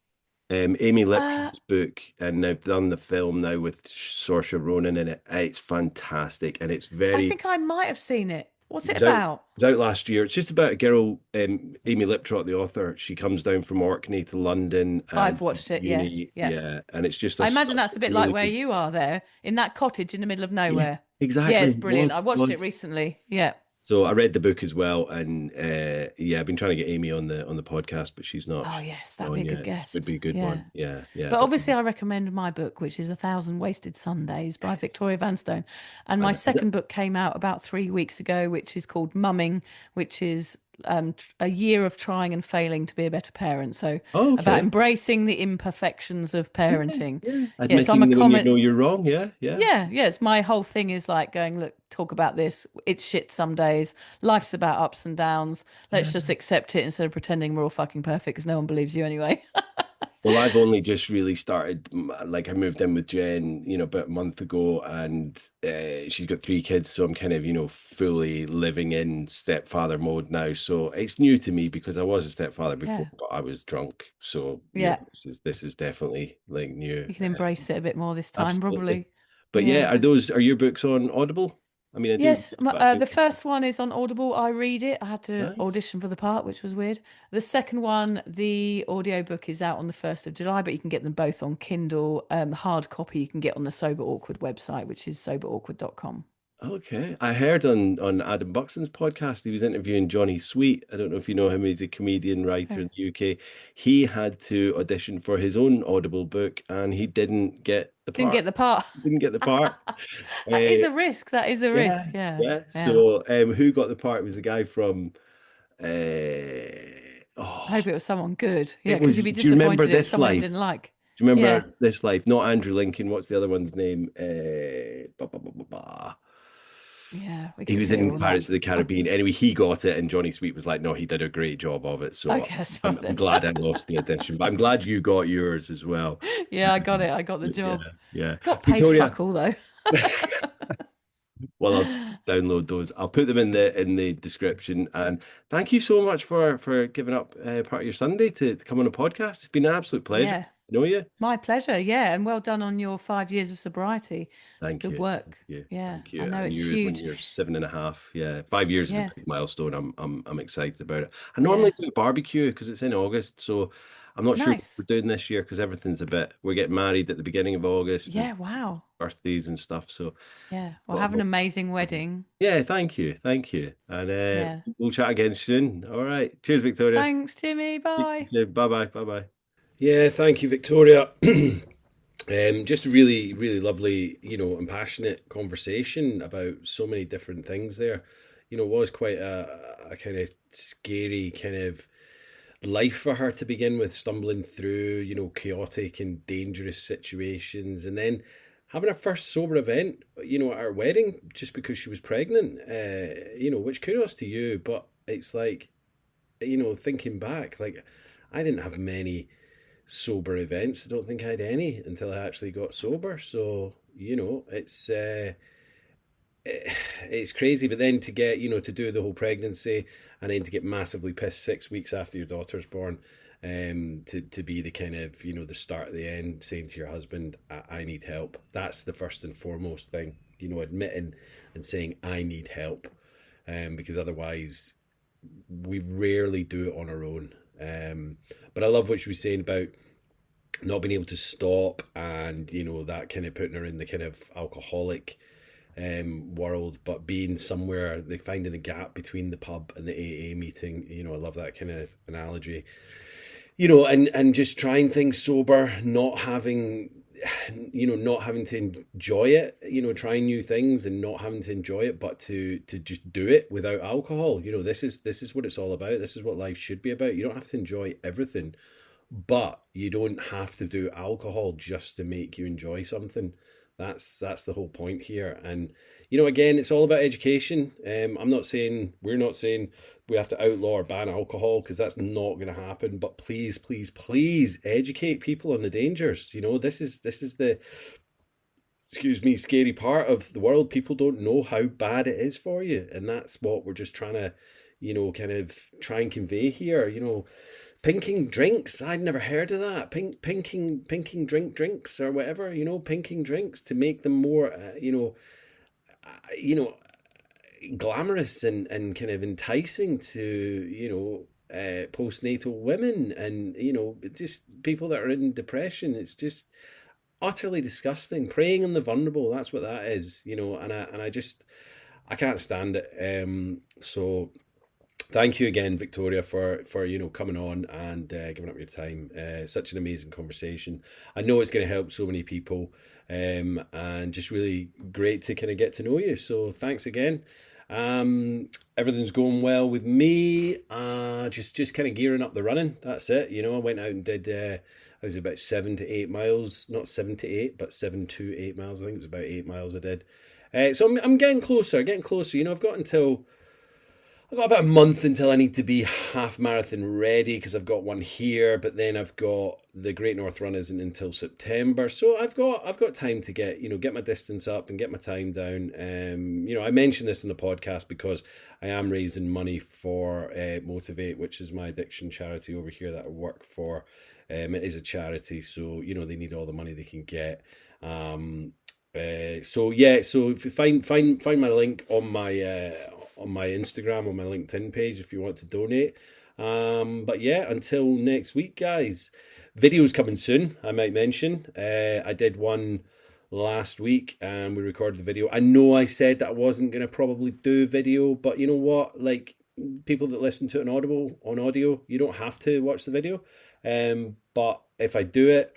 Amy Uh, Liptrot's book, and they've done the film now with Saoirse Ronan in it. It's fantastic, and it's I very. think I might have seen it. What's It it was out, it about? was out last year. It's just about a girl, Amy Liptrot, the author. She comes down from Orkney to London and I've watched it. Yeah, uni. yeah. Yeah, and it's just a I imagine that's a bit like really where good. you are there in that cottage in the middle of Yeah, nowhere. Yeah, exactly. it's It brilliant. I watched was. it recently. Yeah. So I read the book as well, and yeah, I've been trying to get Amy on the podcast, but Oh yes, she's not that'd be on a good yet. Would guest. be a good Yeah. one. Yeah, yeah, But but obviously, I recommend my book, which is A Thousand Wasted Sundays by yes, Victoria Vanstone. And my and second book came out about 3 weeks ago, which is called Mumming, which is a year of trying and failing to be a better parent. So oh, about okay, embracing the imperfections of yeah, parenting. yeah, Yeah, so I'm a admitting when you know comment. you're wrong. Yeah, yeah, Yeah, yeah, it's my whole thing is like going, look, talk about this. It's shit some days. Life's about ups and downs. Let's just yeah. accept it instead of pretending we're all fucking perfect because no one believes you anyway. Well, I've only just really started. Like I moved in with Jen, about a month ago, and she's got 3 kids, so I'm kind of, fully living in stepfather mode now. So it's new to me because I was a stepfather before, Yeah, but I was drunk. So yeah. this is definitely like new. You can embrace it a bit more this time, Absolutely. probably. But Yeah. yeah, are your books on Audible? I mean, I do, Yes, but I think the first one is on Audible. I read it. I had to nice. audition for the part, which was weird. The second one, the audiobook is out on the 1st of July, but you can get them both on Kindle. Hard copy you can get on the Sober Awkward website, which is soberawkward.com. Okay. I heard on Adam Buxton's podcast, he was interviewing Johnny Sweet. I don't know if you know him, he's a comedian writer Oh, in the UK. He had to audition for his own Audible book and he didn't get the didn't part. get the part. Didn't get the part. That is Uh, a risk. That is a yeah, risk. Yeah. yeah. Yeah. So who got the part was the guy from I oh, hope it was someone good. Yeah, it because was, you'd be do you remember disappointed if it was This someone you Life? didn't like. Do you Yeah. remember This Life? Not Andrew Lincoln. What's the other one's name? Yeah. We He can was see it in all now. Pirates of the Caribbean. Anyway, he got it, and Johnny Sweet was like, "No, he did a great job of it." So Okay, that's I'm, right I'm then. glad I lost the audition, but I'm glad you got yours as well. Yeah, I got it. I got the Yeah, job. yeah. Got paid Victoria, fuck all though. well, I'll download those. I'll put them in the description. And thank you so much for giving up part of your Sunday to come on a podcast. It's been an absolute pleasure. Yeah, Know you. my pleasure. Yeah, and well done on your 5 years of sobriety. Thank Good you. Thank work. you. Yeah, Thank I you. know And it's you when huge. you're 7.5. Yeah. 5 years is a Yeah, big milestone. I'm excited about it. I normally yeah. do a barbecue because it's in August. So I'm not sure what we're Nice. doing this year because we're getting married at the beginning of August and Yeah, wow. birthdays and stuff. So Yeah. Well, got a have an lot. amazing wedding. Yeah, thank you. Thank you. And Yeah. we'll chat again soon. All right. Cheers, Victoria. Thanks, Jimmy. Bye. Bye bye. Bye bye. Yeah, thank you, Victoria. Just a really, really lovely, and passionate conversation about so many different things there. It was quite a kind of scary kind of life for her to begin with, stumbling through, chaotic and dangerous situations, and then having her first sober event, at her wedding, just because she was pregnant. Which kudos to you, but it's like, thinking back, like I didn't have many sober events. I don't think I had any until I actually got sober. So it's crazy. But then to get to do the whole pregnancy and then to get massively pissed 6 weeks after your daughter's born, to be the kind of the start of the end, saying to your husband, I need help. That's the first and foremost thing. Admitting and saying I need help, because otherwise we rarely do it on our own. But I love what she was saying about not being able to stop, and that kind of putting her in the kind of alcoholic world, but being somewhere, like finding the gap between the pub and the AA meeting. I love that kind of analogy. And just trying things sober, not having to enjoy it, trying new things and not having to enjoy it, but to just do it without alcohol. This is what it's all about. This is what life should be about. You don't have to enjoy everything, but you don't have to do alcohol just to make you enjoy something. That's the whole point here. And again, it's all about education. We're not saying we have to outlaw or ban alcohol, because that's not going to happen. But please, please, please educate people on the dangers. This is the, excuse me, scary part of the world. People don't know how bad it is for you, and that's what we're just trying to, kind of try and convey here. Pinking drinks. I'd never heard of that. Pinking drinks or whatever. Pinking drinks to make them more, you know, glamorous and kind of enticing to, postnatal women, and just people that are in depression. It's just utterly disgusting. Preying on the vulnerable. That's what that is. And I just I can't stand it. So thank you again, Victoria, for coming on and giving up your time. Such an amazing conversation. I know it's going to help so many people, and just really great to kind of get to know you. So thanks again. Everything's going well with me. Just kind of gearing up the running. That's it. I went out and did. I was about 7 to 8 miles, not 7 to 8, but 7 to 8 miles. I think it was about 8 miles I did. So I'm getting closer, getting closer. I've got about a month until I need to be half marathon ready because I've got one here, but then I've got the Great North Run isn't until September, so I've got time to get my distance up and get my time down. I mentioned this in the podcast because I am raising money for Motivate, which is my addiction charity over here that I work for. It is a charity, so they need all the money they can get. So if you find my link on my Instagram, on my LinkedIn page, if you want to donate. But yeah, until next week, guys. Videos coming soon, I might mention. I did one last week and we recorded the video. I know I said that I wasn't going to probably do video, but you know what? Like, people that listen to it on audio, you don't have to watch the video. But if I do it,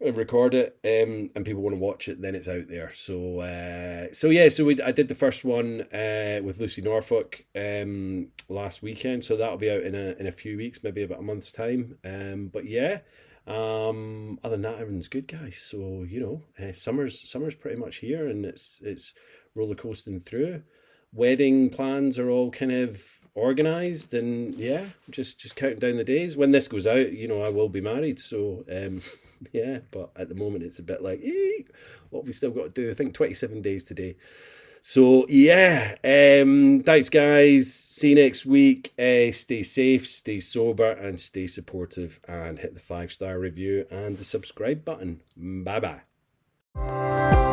record it, and people want to watch it, then it's out there. So I did the first one with Lucy Norfolk last weekend, so that'll be out in a few weeks, maybe about a month's time. But yeah, other than that, everything's good, guys. So summer's pretty much here, and it's roller coasting through. Wedding plans are all kind of organized, and yeah, just counting down the days. When this goes out, I will be married, so yeah, but at the moment it's a bit like, what have we still got to do? I think 27 days today. So yeah, thanks guys, see you next week. Stay safe, stay sober, and stay supportive, and hit the 5-star review and the subscribe button. Bye bye.